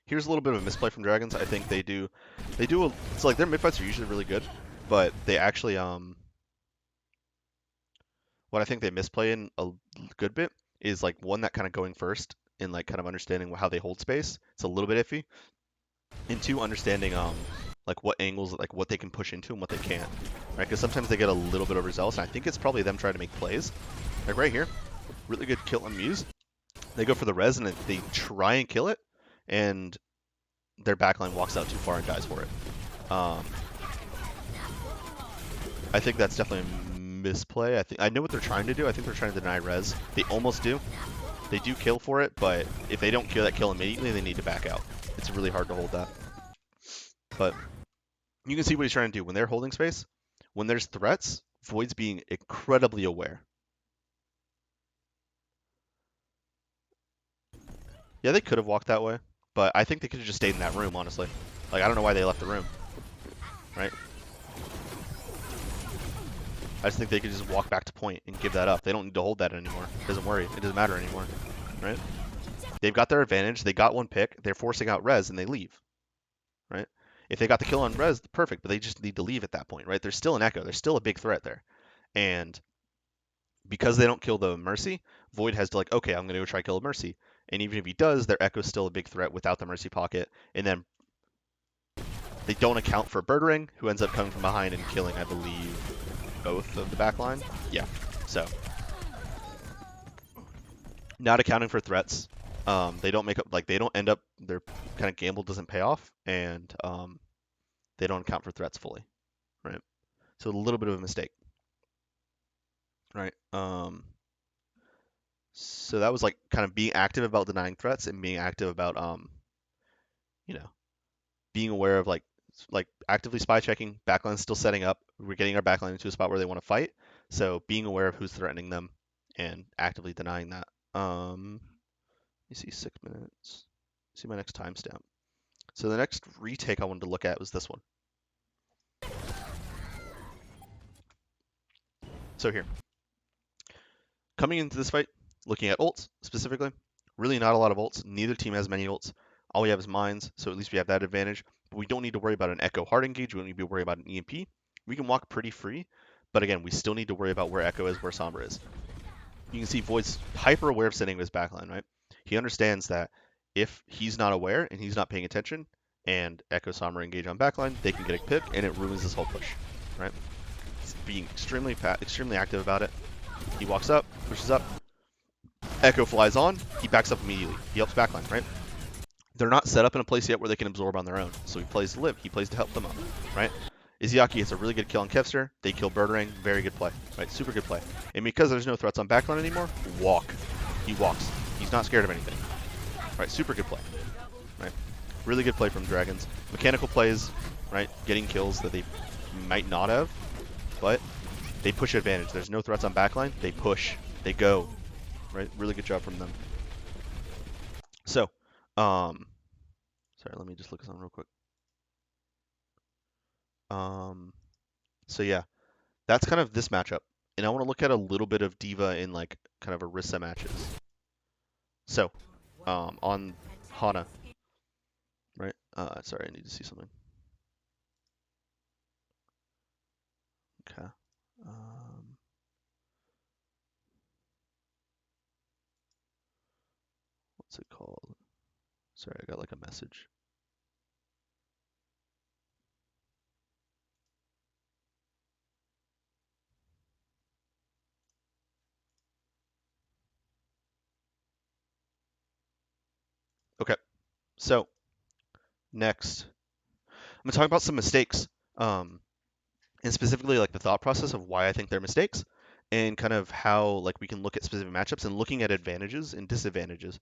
[SPEAKER 1] Here's a little bit of a misplay from Dragons. I think it's like their mid fights are usually really good, but they actually what I think they misplay in a good bit is like one, that kind of going first and like kind of understanding how they hold space. It's a little bit iffy. And two, understanding like what angles, like what they can push into and what they can't, right? Because sometimes they get a little bit overzealous, and I think it's probably them trying to make plays. Like right here, really good kill on Muse. They go for the res and they try and kill it, and their backline walks out too far and dies for it. I think that's definitely a misplay. I know what they're trying to do. I think they're trying to deny res. They almost do. They do kill for it, but if they don't kill that kill immediately, they need to back out. It's really hard to hold that. But you can see what he's trying to do. When they're holding space, when there's threats, Void's being incredibly aware. Yeah, they could have walked that way, but I think they could have just stayed in that room, honestly. Like, I don't know why they left the room, right? I just think they could just walk back to point and give that up. They don't need to hold that anymore. It doesn't worry. It doesn't matter anymore, right? They've got their advantage. They got one pick. They're forcing out res, and they leave, right? If they got the kill on res, perfect, but they just need to leave at that point, right? There's still an Echo. There's still a big threat there. And because they don't kill the Mercy, Void has to like, okay, I'm going to go try kill a Mercy. And even if he does, their Echo's still a big threat without the Mercy Pocket. And then they don't account for Birdring, who ends up coming from behind and killing, I believe, both of the backline. Yeah. So, not accounting for threats. They don't make up, like, they don't end up, their kind of gamble doesn't pay off, and they don't account for threats fully, right? So, a little bit of a mistake, right? So that was like kind of being active about denying threats and being active about, you know, being aware of like actively spy checking, backline still setting up. We're getting our backline into a spot where they want to fight. So being aware of who's threatening them and actively denying that. You see 6 minutes. See my next timestamp. So the next retake I wanted to look at was this one. So here, coming into this fight, looking at ults specifically, really not a lot of ults. Neither team has many ults. All we have is mines, so at least we have that advantage. But we don't need to worry about an Echo hard engage. We don't need to worry about an EMP. We can walk pretty free, but again, we still need to worry about where Echo is, where Sombra is. You can see Void's hyper aware of setting his backline, right? He understands that if he's not aware and he's not paying attention, and Echo Sombra engage on backline, they can get a pick, and it ruins this whole push, right? He's being extremely active about it. He walks up, pushes up, Echo flies on, he backs up immediately. He helps backline, right? They're not set up in a place yet where they can absorb on their own, so he plays to live. He plays to help them up, right? Izayaki hits a really good kill on Kevster. They kill Birdering. Very good play, right? Super good play. And because there's no threats on backline anymore, walk. He walks. He's not scared of anything, right? Super good play, right? Really good play from Dragons. Mechanical plays, right? Getting kills that they might not have, but they push advantage. There's no threats on backline. They push. They go, right? Really good job from them. So, sorry, let me just look at something real quick. So yeah, that's kind of this matchup. And I want to look at a little bit of D.Va in like kind of Orisa matches. So, on Hana, right? Sorry, I need to see something. Okay. What's it called? Sorry, I got like a message. Okay, so next, I'm gonna talk about some mistakes, and specifically like the thought process of why I think they're mistakes, and kind of how like we can look at specific matchups and looking at advantages and disadvantages,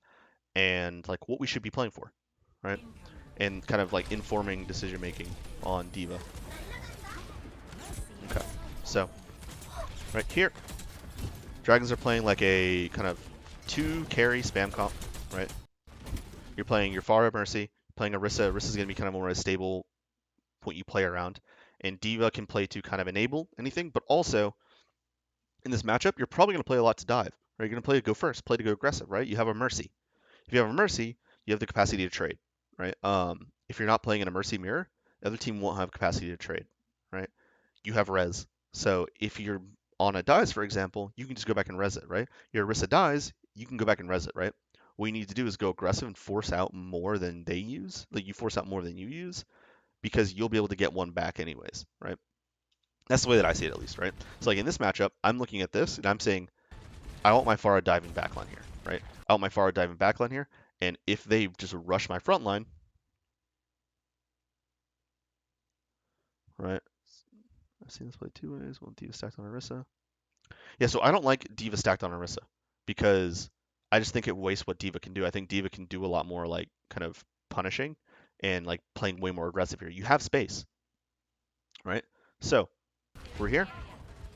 [SPEAKER 1] and like what we should be playing for, right? And kind of like informing decision making on D.Va. Okay, so right here, Dragons are playing like a kind of 2 carry spam comp, right? You're playing your Pharah Mercy, playing Orisa. Orisa's going to be kind of more a stable point you play around. And D.Va can play to kind of enable anything, but also in this matchup, you're probably going to play a lot to dive. Right? You're going to play to go first, play to go aggressive, right? You have a Mercy. If you have a Mercy, you have the capacity to trade, right? If you're not playing in a Mercy mirror, the other team won't have capacity to trade, right? You have res. So if you're on a dies, for example, you can just go back and res it, right? Your Orisa dies, you can go back and res it, right? What you need to do is go aggressive and force out more than they use. Like you force out more than you use because you'll be able to get one back anyways, right? That's the way that I see it at least, right? So like in this matchup, I'm looking at this and I'm saying, I want my Pharah diving backline here, right? I want my Pharah diving backline here, and if they just rush my front line, right? I've seen this play 2 ways. One D.Va stacked on Orisa. Yeah, so I don't like D.Va stacked on Orisa because I just think it wastes what D.Va can do. I think D.Va can do a lot more like kind of punishing and like playing way more aggressive here. You have space, right? So we're here,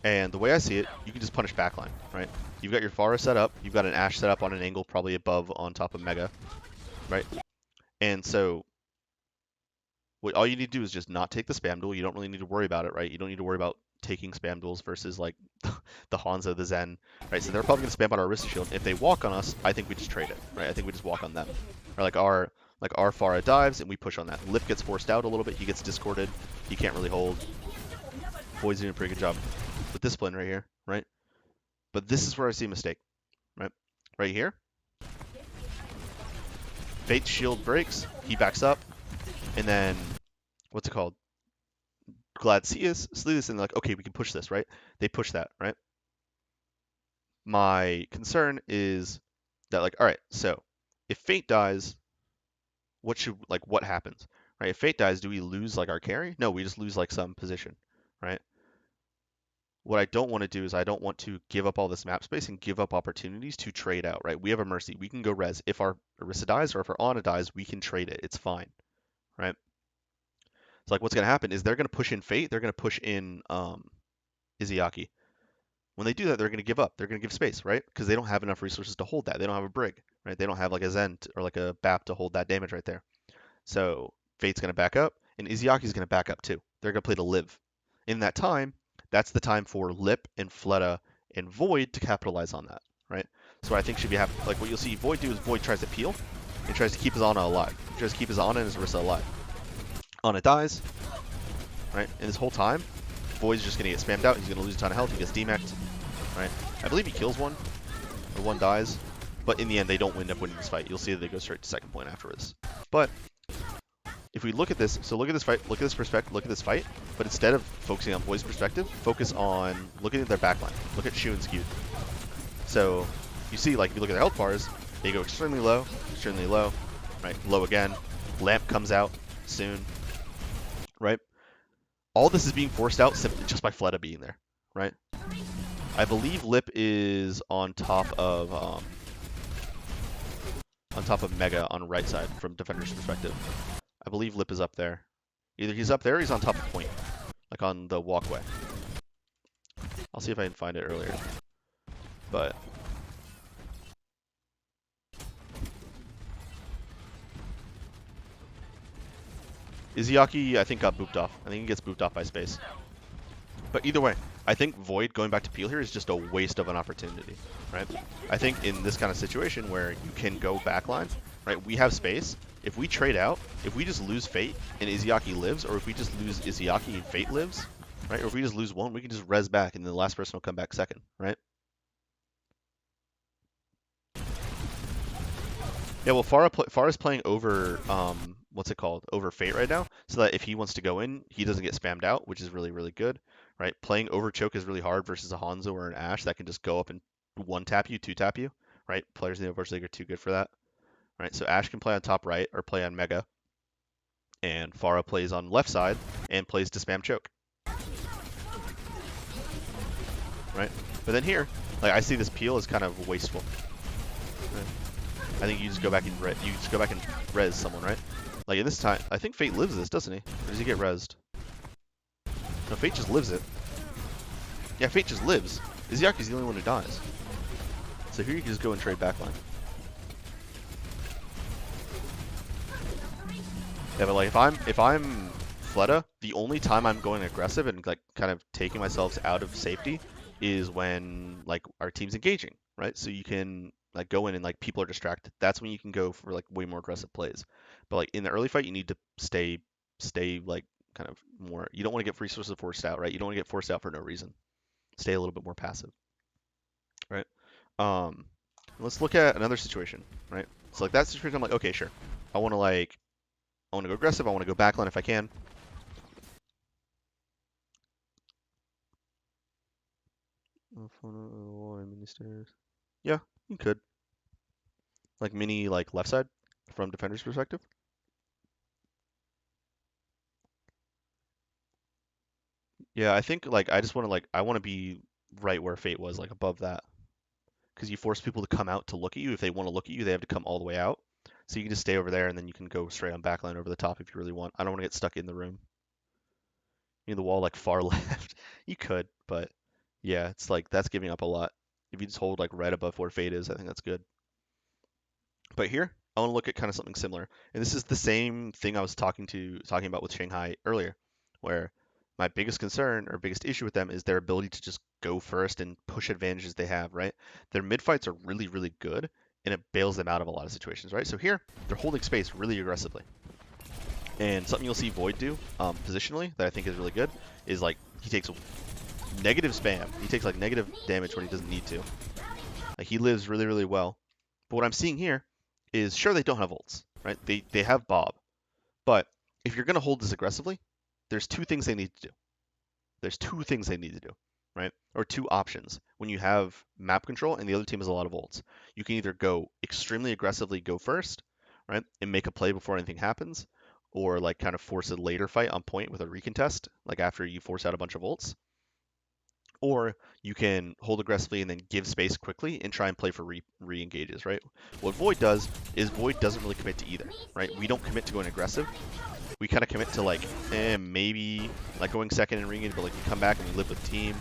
[SPEAKER 1] and the way I see it, you can just punish backline, right? You've got your Pharah set up, you've got an Ashe set up on an angle probably above on top of Mega, right? And so what all you need to do is just not take the spam duel. You don't really need to worry about it, right? You don't need to worry about taking spam duels versus like the Hanzo, the Zen, right? So they're probably going to spam out our Orisa shield. If they walk on us, I think we just trade it, right? I think we just walk on them. Or like our Pharah dives and we push on that. Lip gets forced out a little bit. He gets discorded. He can't really hold. Void's doing a pretty good job with discipline right here, right? But this is where I see a mistake, right? Right here. Fate's shield breaks. He backs up. And then, what's it called? Glad see this, and they're like, okay, we can push this, right? They push that, right? my concern is that like, all right, so if Fate dies, what happens? Right? If Fate dies, do we lose like our carry? No, we just lose like some position, right? What I don't want to do is I don't want to give up all this map space and give up opportunities to trade out, right? We have a mercy. We can go res. If our Orisa dies or if our Ana dies, we can trade it. It's fine, right? So like what's going to happen is they're going to push in Fate. They're going to push in Izayaki. When they do that, they're going to give up. They're going to give space, right? Because they don't have enough resources to hold that. They don't have a Brig, right? They don't have like a Zen or like a BAP to hold that damage right there. So Fate's going to back up, and Izayaki's going to back up too. They're going to play to live. In that time, that's the time for Lip and Fleta and Void to capitalize on that, right? So what I think should be happening, like what you'll see Void do is Void tries to peel and tries to keep his Ana alive. He tries to keep his Ana and his Orisa alive. Ana dies, right? And this whole time, Void's just going to get spammed out. He's going to lose a ton of health. He gets demeched, right? I believe he kills one, or one dies. But in the end, they don't end up winning this fight. You'll see that they go straight to second point afterwards. But if we look at this, so look at this fight, look at this perspective, look at this fight, but instead of focusing on Void's perspective, focus on looking at their backline. Look at Shu and Skewed. So you see, like, if you look at their health bars, they go extremely low, right? Low again. Lamp comes out soon, right? All this is being forced out simply just by Fleta being there, right? I believe Lip is on top of Mega on right side from defender's perspective. I believe Lip is up there. Either he's up there or he's on top of point, like on the walkway. I'll see if I can find it earlier. But Izayaki, I think, got booped off. I think he gets booped off by space. But either way, I think Void going back to peel here is just a waste of an opportunity, right? I think in this kind of situation where you can go backline, right? We have space. If we trade out, if we just lose Fate and Izayaki lives, or if we just lose Izayaki and Fate lives, right? Or if we just lose one, we can just res back and the last person will come back second, right? Yeah, well, Farah's playing over, what's it called? Over Fate right now, so that if he wants to go in, he doesn't get spammed out, which is really, really good, right? Playing over Choke is really hard versus a Hanzo or an Ashe that can just go up and one-tap you, two-tap you, right? Players in the Overwatch League are too good for that, right? So Ashe can play on top right or play on Mega, and Farah plays on left side and plays to spam Choke, right? But then here, like, I see this peel as kind of wasteful. Right? I think you just go back and res someone, right? Like in this time, I think Fate lives this, doesn't he? Or does he get rezzed? No, Fate just lives it. Yeah, Fate just lives. Izayaki's the only one who dies. So here you can just go and trade backline. Yeah, but like if I'm Fleta, the only time I'm going aggressive and like kind of taking myself out of safety is when like our team's engaging, right? So you can like go in and like people are distracted. That's when you can go for like way more aggressive plays. But like in the early fight, you need to stay like kind of more. You don't want to get resources forced out, right? You don't want to get forced out for no reason. Stay a little bit more passive, right? Um, let's look at another situation, right? So like that situation, I'm like, okay, sure. I want to go aggressive. I want to go backline if I can. Mini stairs. Yeah, you could. Like mini like left side from defender's perspective. Yeah, I think like I just want to like I want to be right where Fate was, like above that. Because you force people to come out to look at you. If they want to look at you, they have to come all the way out. So you can just stay over there and then you can go straight on backline over the top if you really want. I don't want to get stuck in the room. The wall like far left. You could, but yeah, it's like that's giving up a lot. If you just hold like right above where Fate is, I think that's good. But here, I want to look at kind of something similar. And this is the same thing I was talking about with Shanghai earlier, where my biggest concern or biggest issue with them is their ability to just go first and push advantages they have, right? Their mid fights are really, really good, and it bails them out of a lot of situations, right? So here, they're holding space really aggressively. And something you'll see Void do positionally that I think is really good is like he takes negative spam. He takes like negative damage when he doesn't need to. Like he lives really, really well. But what I'm seeing here is sure they don't have ults, right? They have Bob. But if you're going to hold this aggressively, there's two things they need to do. There's two things they need to do. right? Or two options when you have map control and the other team has a lot of ults. You can either go extremely aggressively, go first, right, and make a play before anything happens, or like kind of force a later fight on point with a recontest, like after you force out a bunch of ults. Or you can hold aggressively and then give space quickly and try and play for re-engages, right? What Void does is Void doesn't really commit to either, right? We don't commit to going aggressive. We kind of commit to like, maybe like going second and re-engage, but like we come back and we live with team.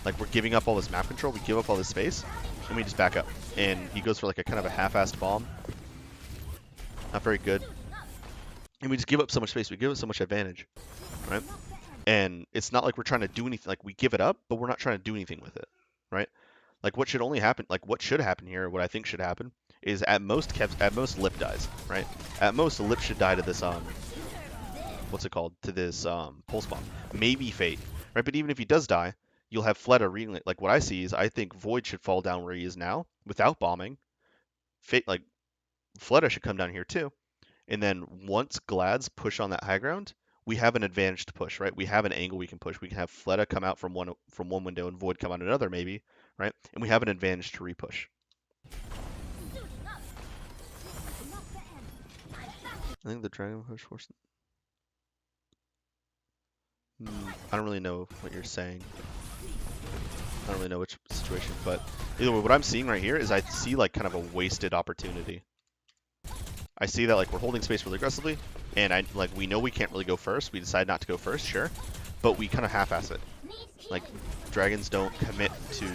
[SPEAKER 1] Like we're giving up all this map control, we give up all this space, and we just back up. And he goes for like a kind of a half-assed bomb. Not very good. And we just give up so much space, we give up so much advantage, right? And it's not like we're trying to do anything, like we give it up, but we're not trying to do anything with it, right? Like what should only happen, like what should happen here, what I think should happen, is at most Lip dies, right? At most Lip should die to this what's it called? To this pulse bomb. Maybe Fate, right? But even if he does die, you'll have Fleta reading. Like what I see is I think Void should fall down where he is now without bombing. Fate, like Fleta should come down here too. And then once Glads push on that high ground, we have an advantage to push, right? We have an angle we can push. We can have Fleta come out from one window and Void come out another, maybe, right? And we have an advantage to repush. I think the Dragon push force. I don't really know what you're saying. I don't really know which situation, but either way, what I'm seeing right here is I see like kind of a wasted opportunity. I see that like we're holding space really aggressively, and we know we can't really go first. We decide not to go first, sure, but we kind of half-ass it. Like dragons don't commit to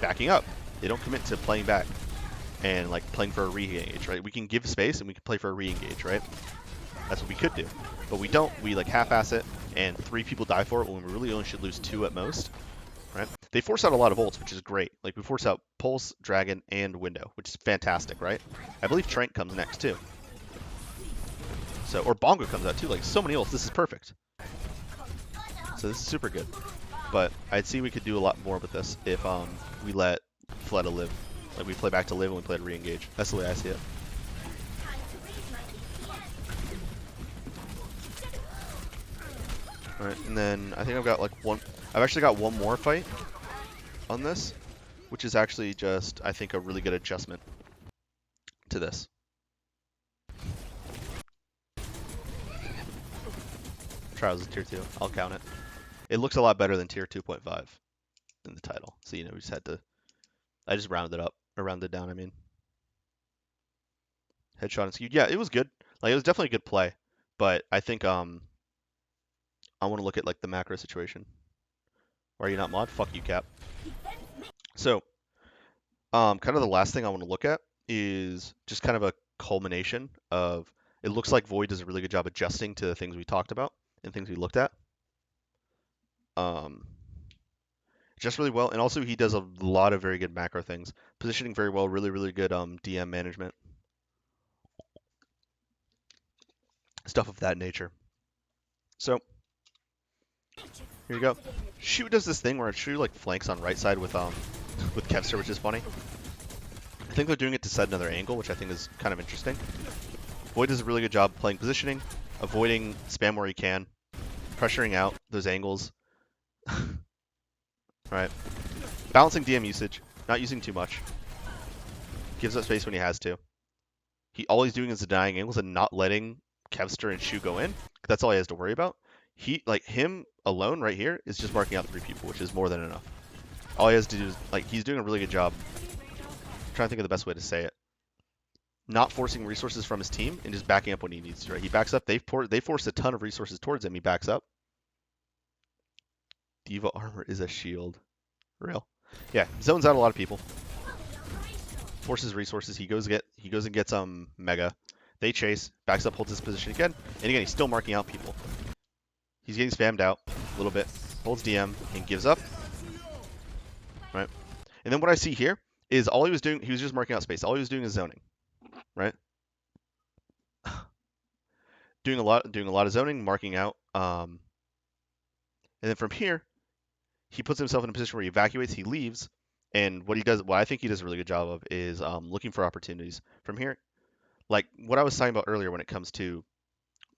[SPEAKER 1] backing up. They don't commit to playing back and like playing for a re-engage, right? We can give space and we can play for a re-engage, right? That's what we could do, but we don't. We like half-ass it, and 3 people die for it when we really only should lose 2 at most. Right? They force out a lot of ults, which is great. Like we force out Pulse, Dragon, and Window, which is fantastic, right? I believe Trank comes next too. So, or Bongo comes out too. Like so many ults. This is perfect. So this is super good. But I'd see we could do a lot more with this if we let Fleta live. Like we play back to live and we play to re-engage. That's the way I see it. All right, and then I think I've got like I've actually got one more fight on this, which is actually just, I think, a really good adjustment to this. Trials is tier 2. I'll count it. It looks a lot better than tier 2.5 in the title. So, we just had to, I just rounded up, or rounded down, I mean. Headshot and skewed. Yeah, it was good. Like, it was definitely a good play. But I think, I want to look at, like, the macro situation. Why are you not mod? Fuck you, Cap. So, kind of the last thing I want to look at is just kind of a culmination of, it looks like Void does a really good job adjusting to the things we talked about and things we looked at. Just really well, and also he does a lot of very good macro things. Positioning very well, really, really good DM management. Stuff of that nature. So, here you go. Shu does this thing where Shu like flanks on right side with Kevster, which is funny. I think they're doing it to set another angle, which I think is kind of interesting. Void does a really good job playing positioning, avoiding spam where he can, pressuring out those angles. Right. Balancing DM usage, not using too much. Gives up space when he has to. All he's doing is denying angles and not letting Kevster and Shu go in. That's all he has to worry about. Him alone right here is just marking out 3 people, which is more than enough. All he has to do is, he's doing a really good job. I'm trying to think of the best way to say it. Not forcing resources from his team and just backing up when he needs to, right? He backs up. They force a ton of resources towards him. He backs up. D.Va armor is a shield. Real. Yeah, zones out a lot of people. Forces resources. He goes and gets Mega. They chase. Backs up, holds his position again. And again, he's still marking out people. He's getting spammed out a little bit. Holds DM and gives up. Right. And then what I see here is all he was doing, he was just marking out space. All he was doing is zoning. Right. doing a lot of zoning, marking out. And then from here, he puts himself in a position where he evacuates, he leaves, and what I think he does a really good job of is looking for opportunities. From here, like what I was talking about earlier when it comes to,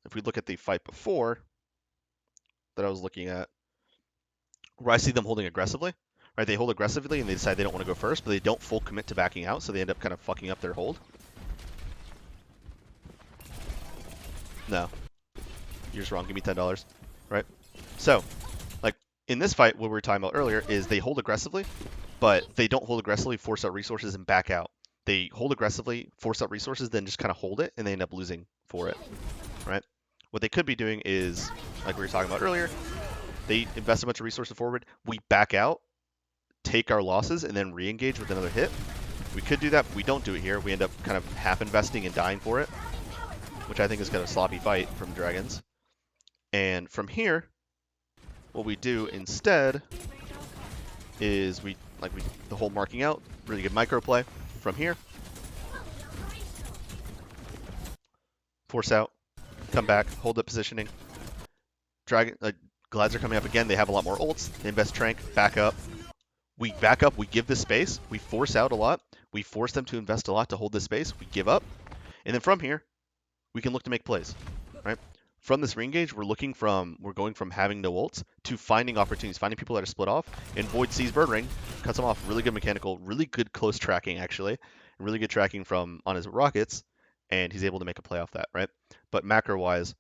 [SPEAKER 1] if we look at the fight before that I was looking at, where I see them holding aggressively, right? They hold aggressively and they decide they don't want to go first, but they don't full commit to backing out, so they end up kind of fucking up their hold. No, you're just wrong. Give me $10, right? So, like in this fight, what we were talking about earlier is they hold aggressively, but they don't hold aggressively, force out resources, and back out. They hold aggressively, force out resources, then just kind of hold it, and they end up losing for it, right? What they could be doing is, like we were talking about earlier, they invest a bunch of resources forward, we back out, take our losses, and then re-engage with another hit. We could do that, but we don't do it here. We end up kind of half investing and dying for it, which I think is kind of a sloppy fight from Dragons. And from here, what we do instead is the whole marking out, really good micro play from here. Force out, come back, hold up positioning. Glads are coming up again. They have a lot more ults. They invest Trank, back up. We back up, we give this space, we force out a lot. We force them to invest a lot to hold this space. We give up. And then from here, we can look to make plays, right? From this re-engage, we're going from having no ults to finding opportunities, finding people that are split off. And Void sees Bird Ring, cuts him off. Really good mechanical, really good close tracking, actually. Really good tracking on his rockets. And he's able to make a play off that, right? But macro-wise,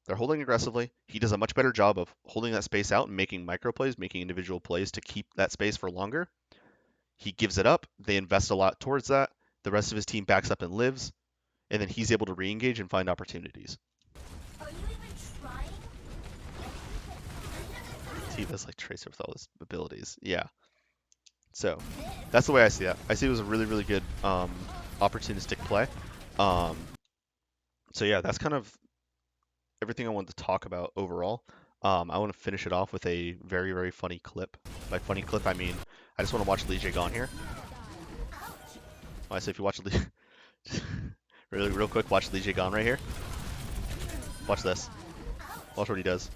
[SPEAKER 1] they're holding aggressively. He does a much better job of holding that space out and making micro plays, making individual plays to keep that space for longer. He gives it up. They invest a lot towards that. The rest of his team backs up and lives. And then he's able to re-engage and find opportunities. D.Va's like Tracer with all his abilities. Yeah. So that's the way I see that. I see it was a really, really good opportunistic play. So yeah, that's kind of everything I wanted to talk about overall. I want to finish it off with a very, very funny clip. By funny clip, I mean I just want to watch Lee J Gone here. I say if you watch Lee, real quick, watch Lee J Gone right here. Watch this. Watch what he does.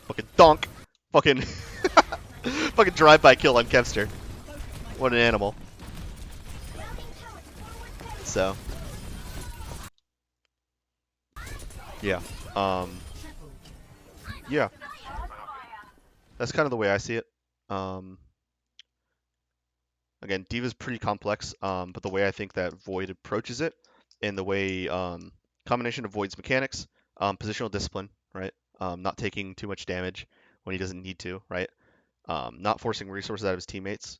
[SPEAKER 1] Fucking donk. Fucking fucking drive-by kill on Kevster. What an animal. So yeah. Yeah. That's kind of the way I see it. Again, D.Va's pretty complex, but the way I think that Void approaches it, and the way combination of Void's mechanics, positional discipline, right? Not taking too much damage when he doesn't need to, right? Not forcing resources out of his teammates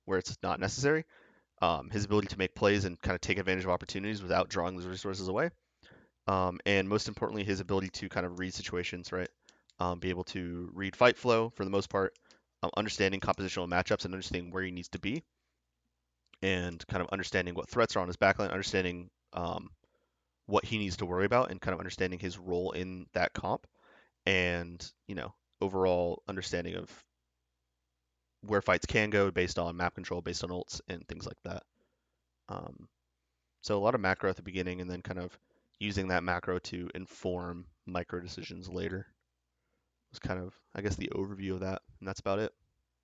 [SPEAKER 1] where it's not necessary. His ability to make plays and kind of take advantage of opportunities without drawing those resources away. And most importantly, his ability to kind of read situations, right? Be able to read fight flow for the most part, understanding compositional matchups and understanding where he needs to be, and kind of understanding what threats are on his backline, understanding what he needs to worry about, and kind of understanding his role in that comp, and overall understanding of where fights can go based on map control, based on ults, and things like that. So a lot of macro at the beginning, and then kind of using that macro to inform micro decisions later. Was kind of, I guess, the overview of that, and that's about it.